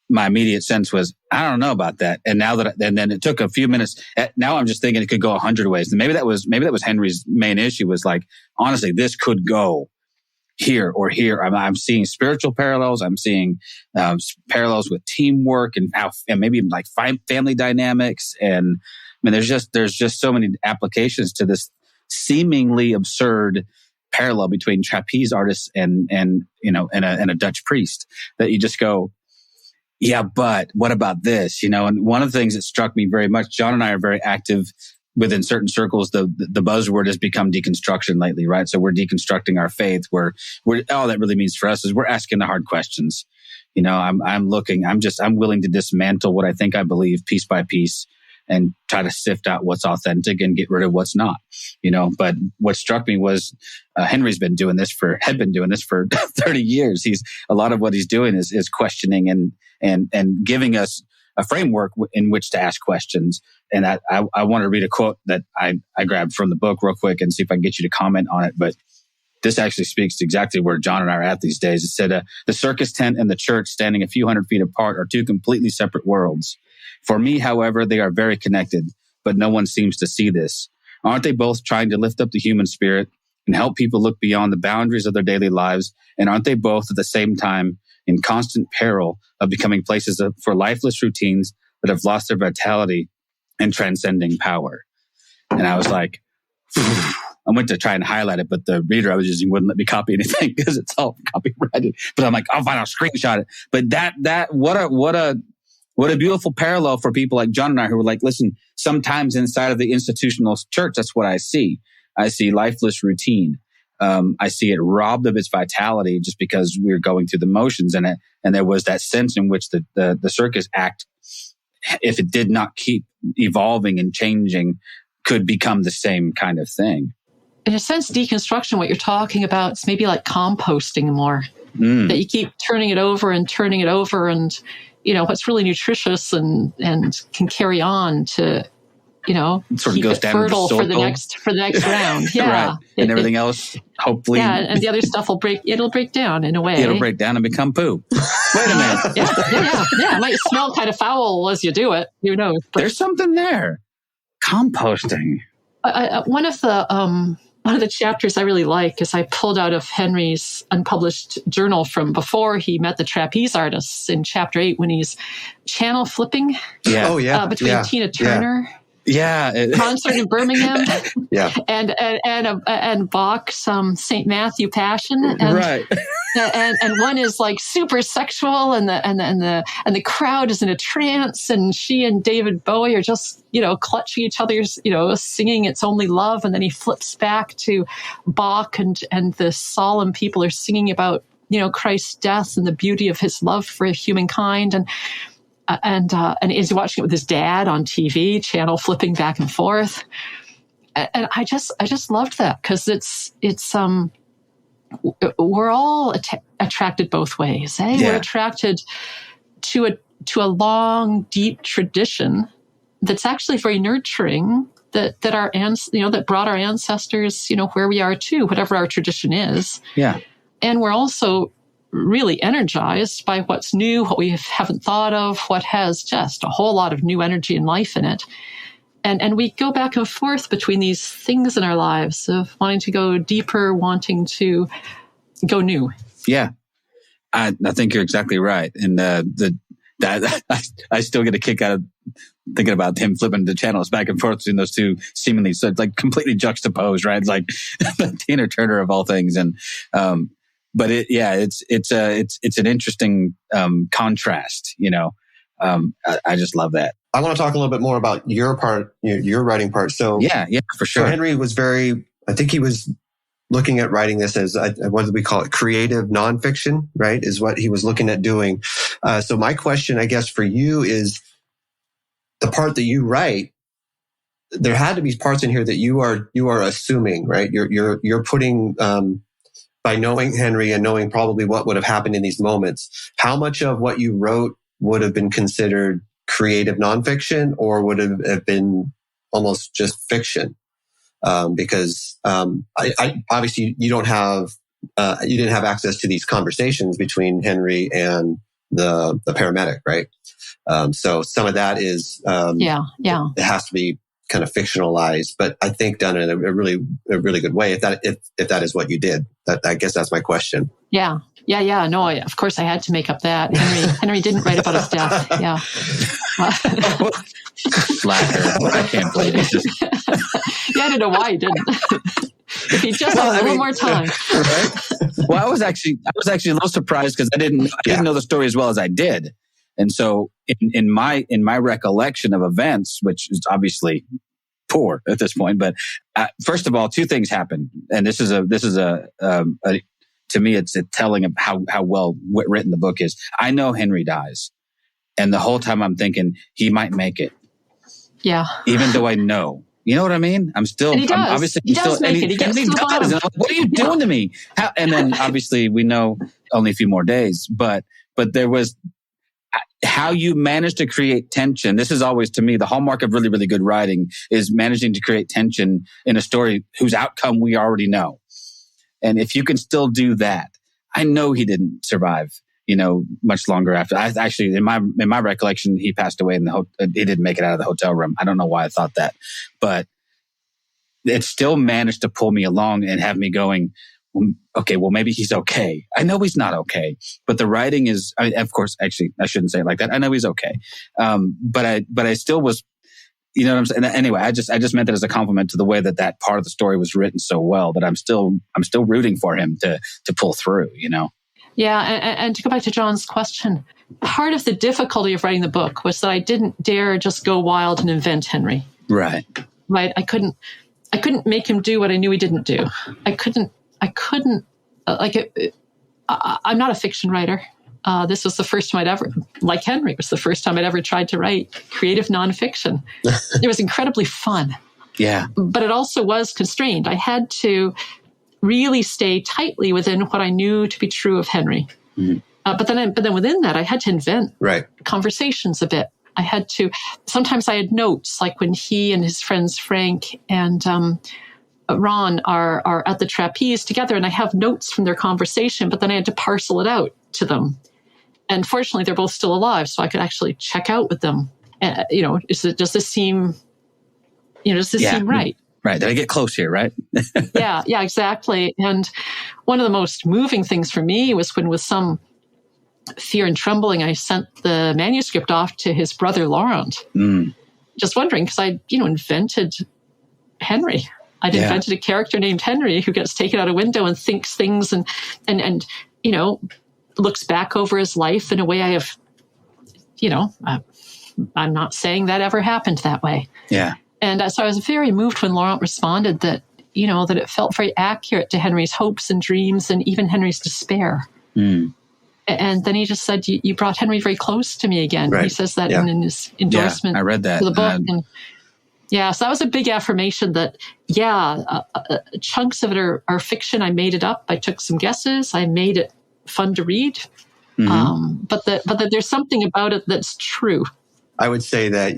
my immediate sense was, I don't know about that. And now and then it took a few minutes. Now I'm just thinking it could go 100 ways. And maybe that was Henri's main issue was like, honestly, this could go here or here. I'm seeing spiritual parallels. I'm seeing parallels with teamwork and maybe like family dynamics. And I mean, there's just so many applications to this seemingly absurd parallel between trapeze artists and a Dutch priest that you just go, yeah, but what about this? And one of the things that struck me very much, John and I are very active within certain circles. The buzzword has become deconstruction lately, right? So we're deconstructing our faith. We're all that really means for us is we're asking the hard questions. I'm willing to dismantle what I think I believe piece by piece and try to sift out what's authentic and get rid of what's not, But what struck me was Henri's had been doing this for 30 years. A lot of what he's doing is questioning and giving us a framework in which to ask questions. And I want to read a quote that I grabbed from the book real quick and see if I can get you to comment on it. But this actually speaks to exactly where John and I are at these days. It said, the circus tent and the church standing a few hundred feet apart are two completely separate worlds. For me, however, they are very connected, but no one seems to see this. Aren't they both trying to lift up the human spirit and help people look beyond the boundaries of their daily lives? And aren't they both at the same time in constant peril of becoming places for lifeless routines that have lost their vitality and transcending power? And I was like, I went to try and highlight it, but the reader I was using wouldn't let me copy anything because it's all copyrighted. But I'm like, I'll screenshot it. But what a beautiful parallel for people like John and I who were like, listen, sometimes inside of the institutional church, that's what I see. I see lifeless routine. I see it robbed of its vitality just because we're going through the motions in it. And there was that sense in which the circus act, if it did not keep evolving and changing, could become the same kind of thing. In a sense, deconstruction, what you're talking about, is maybe like composting more. That you keep turning it over and what's really nutritious and can carry on to, it sort keep of goes it down fertile for the for the next round. Yeah. Right. And everything else, hopefully. Yeah, and the other stuff it'll break down in a way. It'll break down and become poo. Wait a minute. Yeah. It might smell kind of foul as you do it. Who knows? But there's something there. Composting. One of the chapters I really like is I pulled out of Henri's unpublished journal from before he met the trapeze artists in chapter 8 when he's channel flipping. Yeah. Between Tina Turner. Concert in Birmingham. And Bach's St. Matthew Passion. And, right. and one is like super sexual and the crowd is in a trance and she and David Bowie are just, clutching each other's, singing It's Only Love. And then he flips back to Bach and the solemn people are singing about, Christ's death and the beauty of his love for humankind. And he's watching it with his dad on TV, channel flipping back and forth. And I just loved that because it's we're all attracted both ways. We're attracted to a long, deep tradition that's actually very nurturing. That that brought our ancestors, where we are too, whatever our tradition is. Yeah, and we're also really energized by what's new, what we haven't thought of, what has just a whole lot of new energy and life in it. And we go back and forth between these things in our lives of wanting to go deeper, wanting to go new. Yeah, I think you're exactly right. And I still get a kick out of thinking about him flipping the channels back and forth between those two seemingly so it's like completely juxtaposed, right? It's like Tina Turner of all things. And but it's an interesting contrast. I just love that. I want to talk a little bit more about your part, your writing part. So yeah, for sure. So Henri was I think he was looking at writing this as, what do we call it? Creative nonfiction, right? Is what he was looking at doing. So my question, I guess, for you is the part that you write, there had to be parts in here that you are assuming, right? You're putting, by knowing Henri and knowing probably what would have happened in these moments, how much of what you wrote would have been considered creative nonfiction or would have been almost just fiction? Because I obviously you didn't have access to these conversations between Henri and the paramedic, right? So some of that is it has to be kind of fictionalized, but I think done in a really good way. If that is what you did, I guess that's my question. Yeah. No, of course I had to make up that. Henri didn't write about his death. Yeah. Slacker. I can't believe it. I don't know why he didn't. If he just had a little more time. Right? Well, I was actually a little surprised because I didn't know the story as well as I did. And so in my recollection of events, which is obviously poor at this point, but first of all, two things happened. And this is a to me, it's a telling of how well written the book is. I know Henri dies. And the whole time I'm thinking he might make it. Yeah. Even though I know. You know what I mean? I'm still, and he does. Obviously, he does make it. He gets to the bottom. And I'm like, what are you doing to me? And then obviously we know only a few more days, but there was how you manage to create tension. This is always, to me, the hallmark of really, really good writing is managing to create tension in a story whose outcome we already know. And if you can still do that, I know he didn't survive, much longer after. I actually, in my recollection, he passed away he didn't make it out of the hotel room. I don't know why I thought that, but it still managed to pull me along and have me going, okay, well, maybe he's okay. I know he's not okay, but the writing is, of course, actually, I shouldn't say it like that. I know he's okay. But I still was, you know what I'm saying? Anyway, I just meant that as a compliment to the way that part of the story was written so well that I'm still rooting for him to pull through, Yeah. And to go back to John's question, part of the difficulty of writing the book was that I didn't dare just go wild and invent Henri. Right. I couldn't make him do what I knew he didn't do. I couldn't I couldn't, I'm not a fiction writer. This was the first time I'd ever, like Henri, it was the first time I'd ever tried to write creative nonfiction. It was incredibly fun. Yeah. But it also was constrained. I had to really stay tightly within what I knew to be true of Henri. Mm-hmm. But then within that, I had to invent conversations a bit. I had to, sometimes I had notes, like when he and his friends Frank and Ron are at the trapeze together, and I have notes from their conversation, but then I had to parcel it out to them. And fortunately, they're both still alive, so I could actually check out with them. Does this seem right? Right. Did I get close here, right? Yeah, exactly. And one of the most moving things for me was when, with some fear and trembling, I sent the manuscript off to his brother, Laurent. Just wondering, because I, invented Henri. I'd invented a character named Henri who gets taken out a window and thinks things and looks back over his life in a way I have, I'm not saying that ever happened that way. Yeah. And so I was very moved when Laurent responded that it felt very accurate to Henri's hopes and dreams and even Henri's despair. And then he just said, you brought Henri very close to me again. Right. He says that in his endorsement I read that. for the book. So that was a big affirmation that, chunks of it are fiction. I made it up. I took some guesses. I made it fun to read. Mm-hmm. But that there's something about it that's true. I would say that,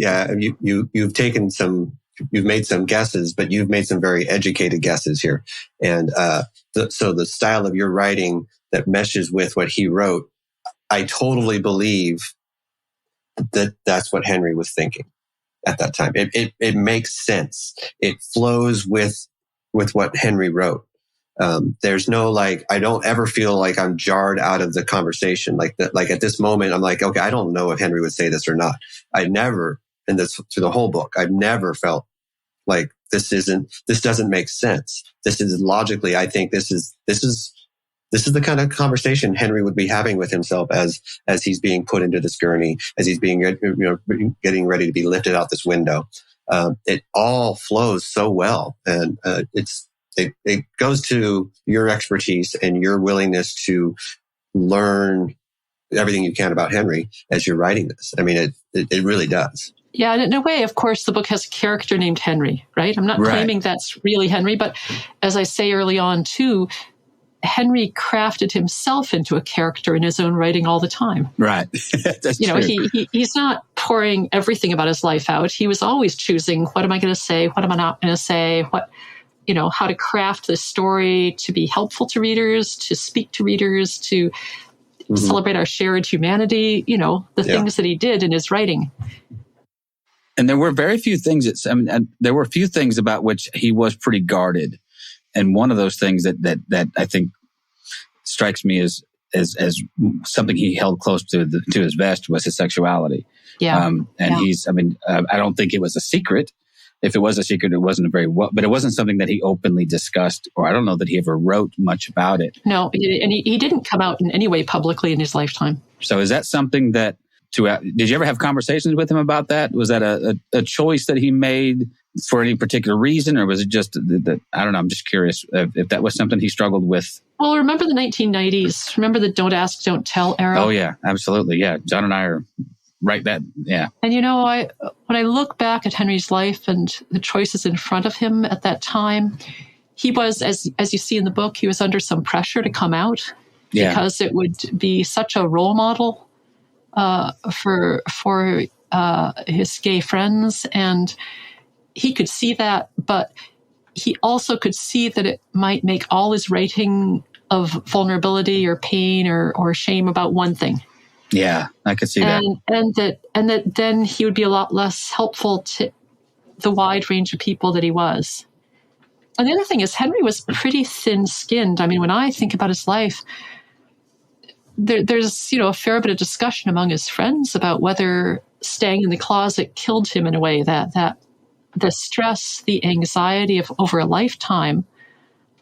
you've made some guesses, but you've made some very educated guesses here. And so the style of your writing that meshes with what he wrote, I totally believe that that's what Henri was thinking at that time. It makes sense. It flows with what Henri wrote. There's no I don't ever feel like I'm jarred out of the conversation. Like at this moment, I'm like, okay, I don't know if Henri would say this or not. I never, and this through the whole book, I've never felt like this doesn't make sense. This is logically, I think this is the kind of conversation Henri would be having with himself as he's being put into this gurney, as he's being, getting ready to be lifted out this window. It all flows so well, and it goes to your expertise and your willingness to learn everything you can about Henri as you're writing this. I mean, it really does. Yeah, and in a way, of course, the book has a character named Henri, right? I'm not claiming that's really Henri, but as I say early on too, Henri crafted himself into a character in his own writing all the time. Right. That's true. He's not pouring everything about his life out. He was always choosing, what am I going to say? What am I not going to say? How to craft this story to be helpful to readers, to speak to readers, to celebrate our shared humanity, the things that he did in his writing. And there were very few things there were a few things about which he was pretty guarded. And one of those things that I think strikes me as something he held close to his vest was his sexuality. Yeah. I don't think it was a secret. If it was a secret, it wasn't but it wasn't something that he openly discussed, or I don't know that he ever wrote much about it. No, and he didn't come out in any way publicly in his lifetime. So is that something that, did you ever have conversations with him about that? Was that a choice that he made for any particular reason, or was it just that, I don't know, I'm just curious if that was something he struggled with? Well, remember the 1990s? Remember the don't ask, don't tell era? Oh, yeah, absolutely. Yeah, John and I are right that, yeah. And when I look back at Henri's life and the choices in front of him at that time, he was, as you see in the book, he was under some pressure to come out because it would be such a role model for his gay friends, and he could see that, but he also could see that it might make all his writing of vulnerability or pain or shame about one thing. Yeah, I could see that. And that then he would be a lot less helpful to the wide range of people that he was. And the other thing is, Henri was pretty thin-skinned. I mean, when I think about his life, there's a fair bit of discussion among his friends about whether staying in the closet killed him in a way, that the stress, the anxiety of over a lifetime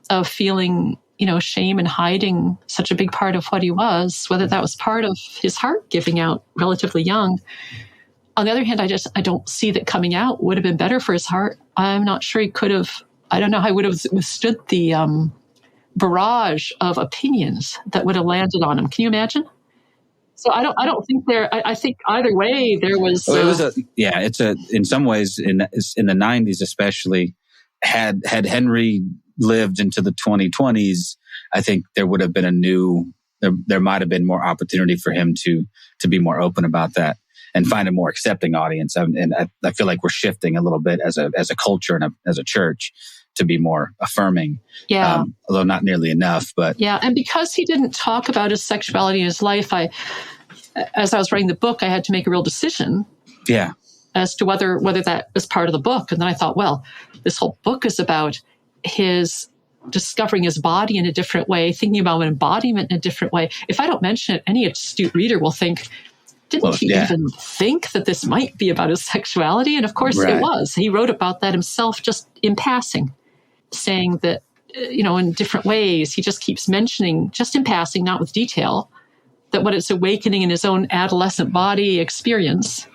of feeling, shame and hiding such a big part of what he was, whether that was part of his heart giving out relatively young. On the other hand, I don't see that coming out would have been better for his heart. I'm not sure he could have, I don't know how he would have withstood the barrage of opinions that would have landed on him. Can you imagine? So I don't think I think either way there was. In some ways in the 90s especially, had Henry lived into the 2020s, I think there would have been there might have been more opportunity for him to be more open about that and find a more accepting audience. And I feel like we're shifting a little bit as a culture and as a church to be more affirming. Yeah. Although not nearly enough, but. Yeah. And because he didn't talk about his sexuality in his life, as I was writing the book, I had to make a real decision. Yeah. As to whether that was part of the book. And then I thought, well, this whole book is about his discovering his body in a different way, thinking about embodiment in a different way. If I don't mention it, any astute reader will think, didn't he even think that this might be about his sexuality? And of course it was. He wrote about that himself just in passing, saying that, in different ways, he just keeps mentioning, just in passing, not with detail, that what it's awakening in his own adolescent body experience,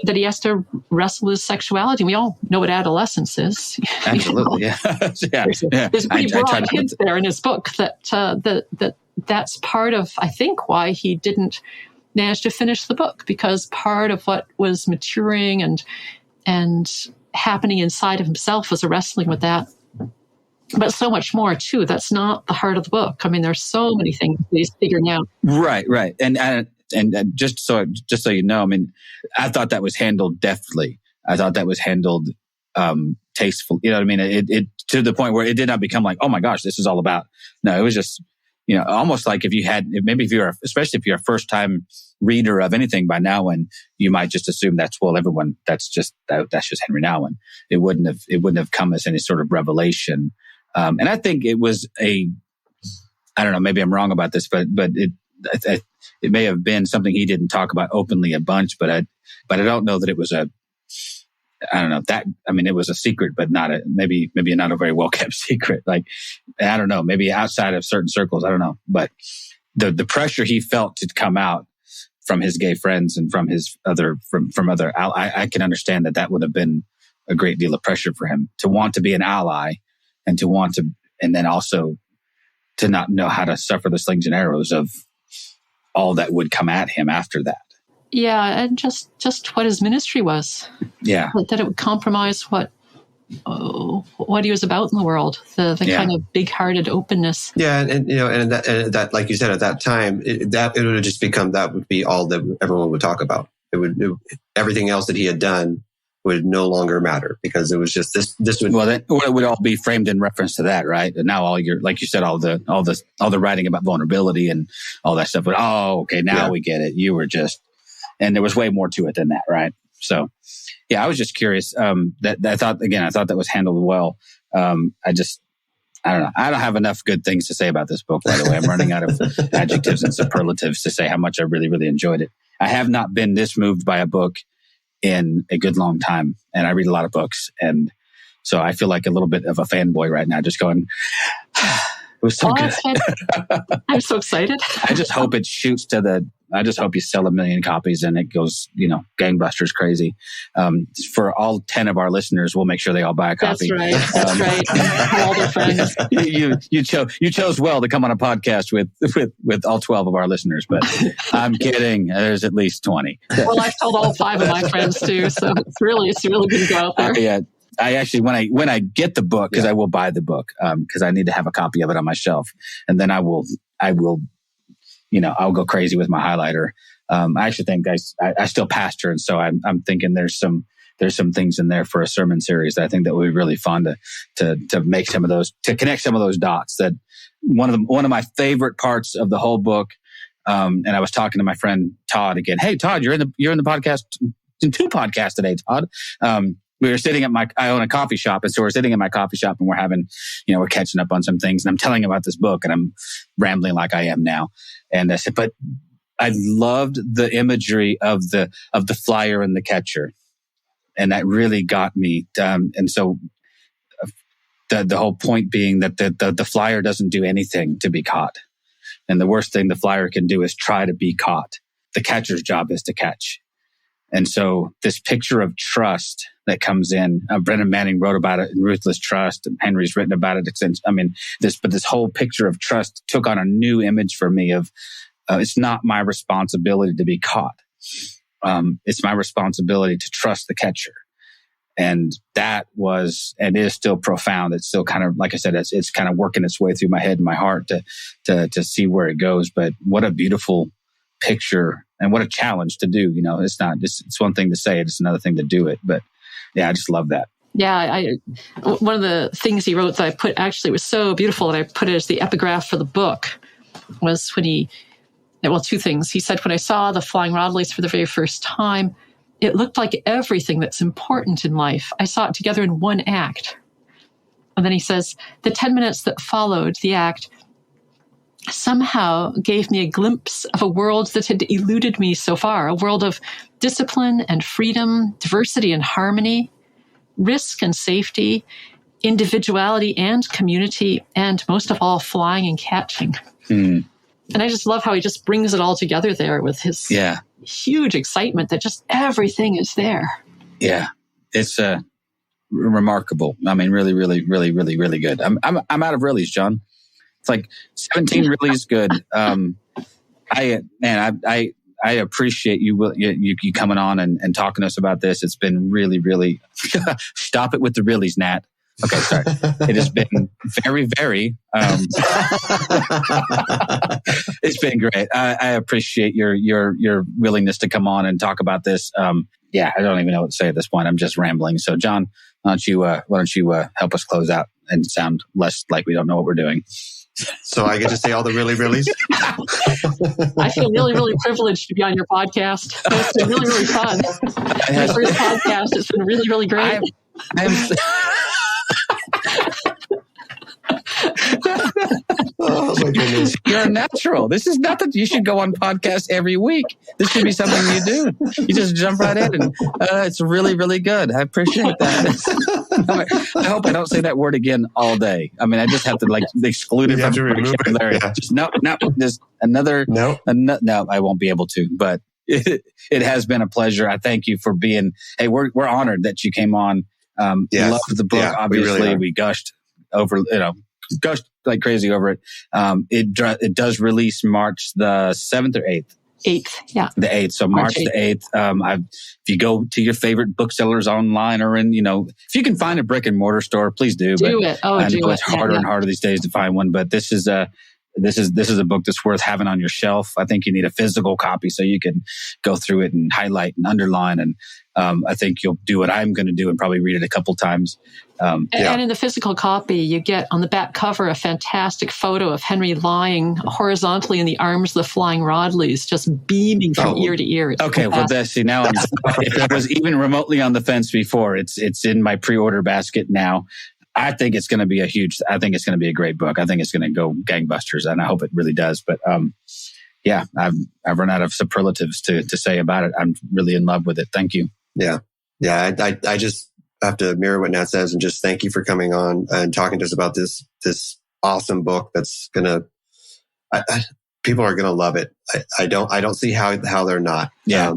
that he has to wrestle with sexuality. We all know what adolescence is. Absolutely, yeah. There's pretty broad hints there in his book that's part of, I think, why he didn't manage to finish the book, because part of what was maturing and happening inside of himself was a wrestling with that. But so much more, too. That's not the heart of the book. I mean, there's so many things that he's figuring out. Right. And just so you know, I mean, I thought that was handled deftly. I thought that was handled tasteful. You know what I mean? It to the point where it did not become like, oh my gosh, this is all about. No, it was just, almost like if you're a first time reader of anything by Nouwen, you might just assume that's just Henri Nouwen. It wouldn't have come as any sort of revelation. And I think it was I don't know, maybe I'm wrong about this, but it may have been something he didn't talk about openly a bunch, but I don't know that it was it was a secret, but maybe not a very well kept secret. Like, I don't know, maybe outside of certain circles, I don't know. But the pressure he felt to come out from his gay friends and from his other, I can understand that would have been a great deal of pressure for him to want to be an ally and and then also to not know how to suffer the slings and arrows of all that would come at him after that. Yeah, and just what his ministry was. Yeah, that it would compromise what he was about in the world. The kind of big-hearted openness. Yeah, and that, like you said, at that time, it would have just become, that would be all that everyone would talk about. Everything else that he had done would no longer matter, because it was just this would. Well, it would all be framed in reference to that, right? And now like you said, all the writing about vulnerability and all that stuff. But now we get it. You were just, and there was way more to it than that, right? So, yeah, I was just curious. I thought that was handled well. I don't know. I don't have enough good things to say about this book, by the way. I'm running out of adjectives and superlatives to say how much I really, really enjoyed it. I have not been this moved by a book in a good long time, and I read a lot of books, and so I feel like a little bit of a fanboy right now, just going, it was so good. I'm so excited. I just hope it shoots I just hope you sell 1 million copies and it goes, gangbusters crazy. For all 10 of our listeners, we'll make sure they all buy a copy. That's right. All their friends. You chose well to come on a podcast with all 12 of our listeners, but I'm kidding. There's at least 20. Well, I've told all 5 of my friends too, so it's really good to go out there. Yeah. I actually, when I get the book, because I will buy the book, because I need to have a copy of it on my shelf, and then I will, I'll go crazy with my highlighter. I actually think I still pastor, and so I'm thinking there's some things in there for a sermon series that I think that would be really fun to make some of those, to connect some of those dots. That one of my favorite parts of the whole book. And I was talking to my friend Todd again. Hey, Todd, you're in the podcast, in 2 podcasts today, Todd. We were sitting I own a coffee shop. And so we're sitting in my coffee shop and we're having, we're catching up on some things, and I'm telling him about this book and I'm rambling like I am now. And I said, but I loved the imagery of the flyer and the catcher. And that really got me. And so the whole point being that the flyer doesn't do anything to be caught. And the worst thing the flyer can do is try to be caught. The catcher's job is to catch. And so this picture of trust that comes in, Brennan Manning wrote about it in Ruthless Trust, and Henry's written about it. This whole picture of trust took on a new image for me of, it's not my responsibility to be caught. It's my responsibility to trust the catcher. And that was, and is still profound. It's still kind of, like I said, it's kind of working its way through my head and my heart to see where it goes. But what a beautiful picture and what a challenge to do. It's one thing to say it, it's another thing to do it. But yeah, I just love that. Yeah. One of the things he wrote that I put actually was so beautiful that I put it as the epigraph for the book was when two things. He said, when I saw the flying Rodleys for the very first time, it looked like everything that's important in life. I saw it together in one act. And then he says, the 10 minutes that followed the act somehow gave me a glimpse of a world that had eluded me so far, a world of discipline and freedom, diversity and harmony, risk and safety, individuality and community, and most of all, flying and catching. And I just love how he just brings it all together there with his huge excitement that just everything is there. Yeah, it's remarkable. I mean, really, really, really, really, really good. I'm out of reallys, John. It's like 17 reallys good. I appreciate you coming on and talking to us about this. It's been really, really stop it with the reallys, Nat. Okay, sorry. It has been very, very. It's been great. I appreciate your willingness to come on and talk about this. I don't even know what to say at this point. I'm just rambling. So, John, why don't you help us close out and sound less like we don't know what we're doing? So I get to say all the really, really's. I feel really, really privileged to be on your podcast. It's been really, really fun. My first podcast. It's been really, really great. Oh my goodness. You're a natural. This is not that you should go on podcasts every week. This should be something you do. You just jump right in and it's really, really good. I appreciate that. I hope I don't say that word again all day. I mean, I just have to exclude it from the vocabulary. Just no, just another. No, I won't be able to, but it has been a pleasure. I thank you for being, hey, we're honored that you came on. Yes. Loved the book. Obviously, we gushed over, gushed like crazy over it. It does release March the 7th or 8th. 8th, yeah. The 8th. So March the 8th. If you go to your favorite booksellers online or in, if you can find a brick and mortar store, please do. Do it. I know it's harder and harder these days to find one, but this is a book that's worth having on your shelf. I think you need a physical copy so you can go through it and highlight and underline. And I think you'll do what I'm going to do and probably read it a couple times. And in the physical copy, you get on the back cover a fantastic photo of Henry lying horizontally in the arms of the flying Rodleys, just beaming from ear to ear. It's okay, fantastic. well, see, now if I was even remotely on the fence before, it's in my pre-order basket now. I think it's going to be I think it's going to be a great book. I think it's going to go gangbusters, and I hope it really does. But I've run out of superlatives to say about it. I'm really in love with it. Thank you. Yeah. I just have to mirror what Nat says and just thank you for coming on and talking to us about this awesome book that's gonna. People are gonna love it. I don't see how they're not. Yeah.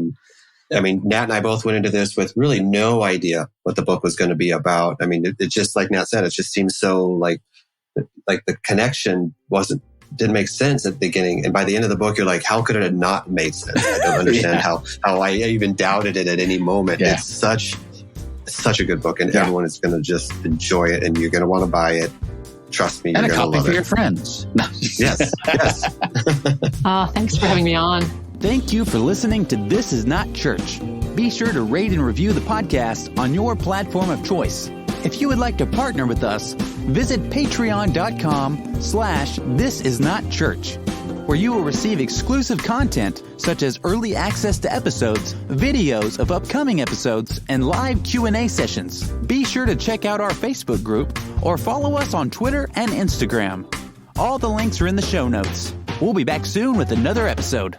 I mean, Nat and I both went into this with really no idea what the book was going to be about. I mean, it just, like Nat said, it just seems so like the connection didn't make sense at the beginning. And by the end of the book, you're like, how could it have not made sense? I don't understand how I even doubted it at any moment. Yeah. It's such a good book, and everyone is going to just enjoy it, and you're going to want to buy it. Trust me, and you're going to love it. And a copy for your friends. Yes. Thanks for having me on. Thank you for listening to This Is Not Church. Be sure to rate and review the podcast on your platform of choice. If you would like to partner with us, visit patreon.com/thisisnotchurch, where you will receive exclusive content such as early access to episodes, videos of upcoming episodes, and live Q&A sessions. Be sure to check out our Facebook group or follow us on Twitter and Instagram. All the links are in the show notes. We'll be back soon with another episode.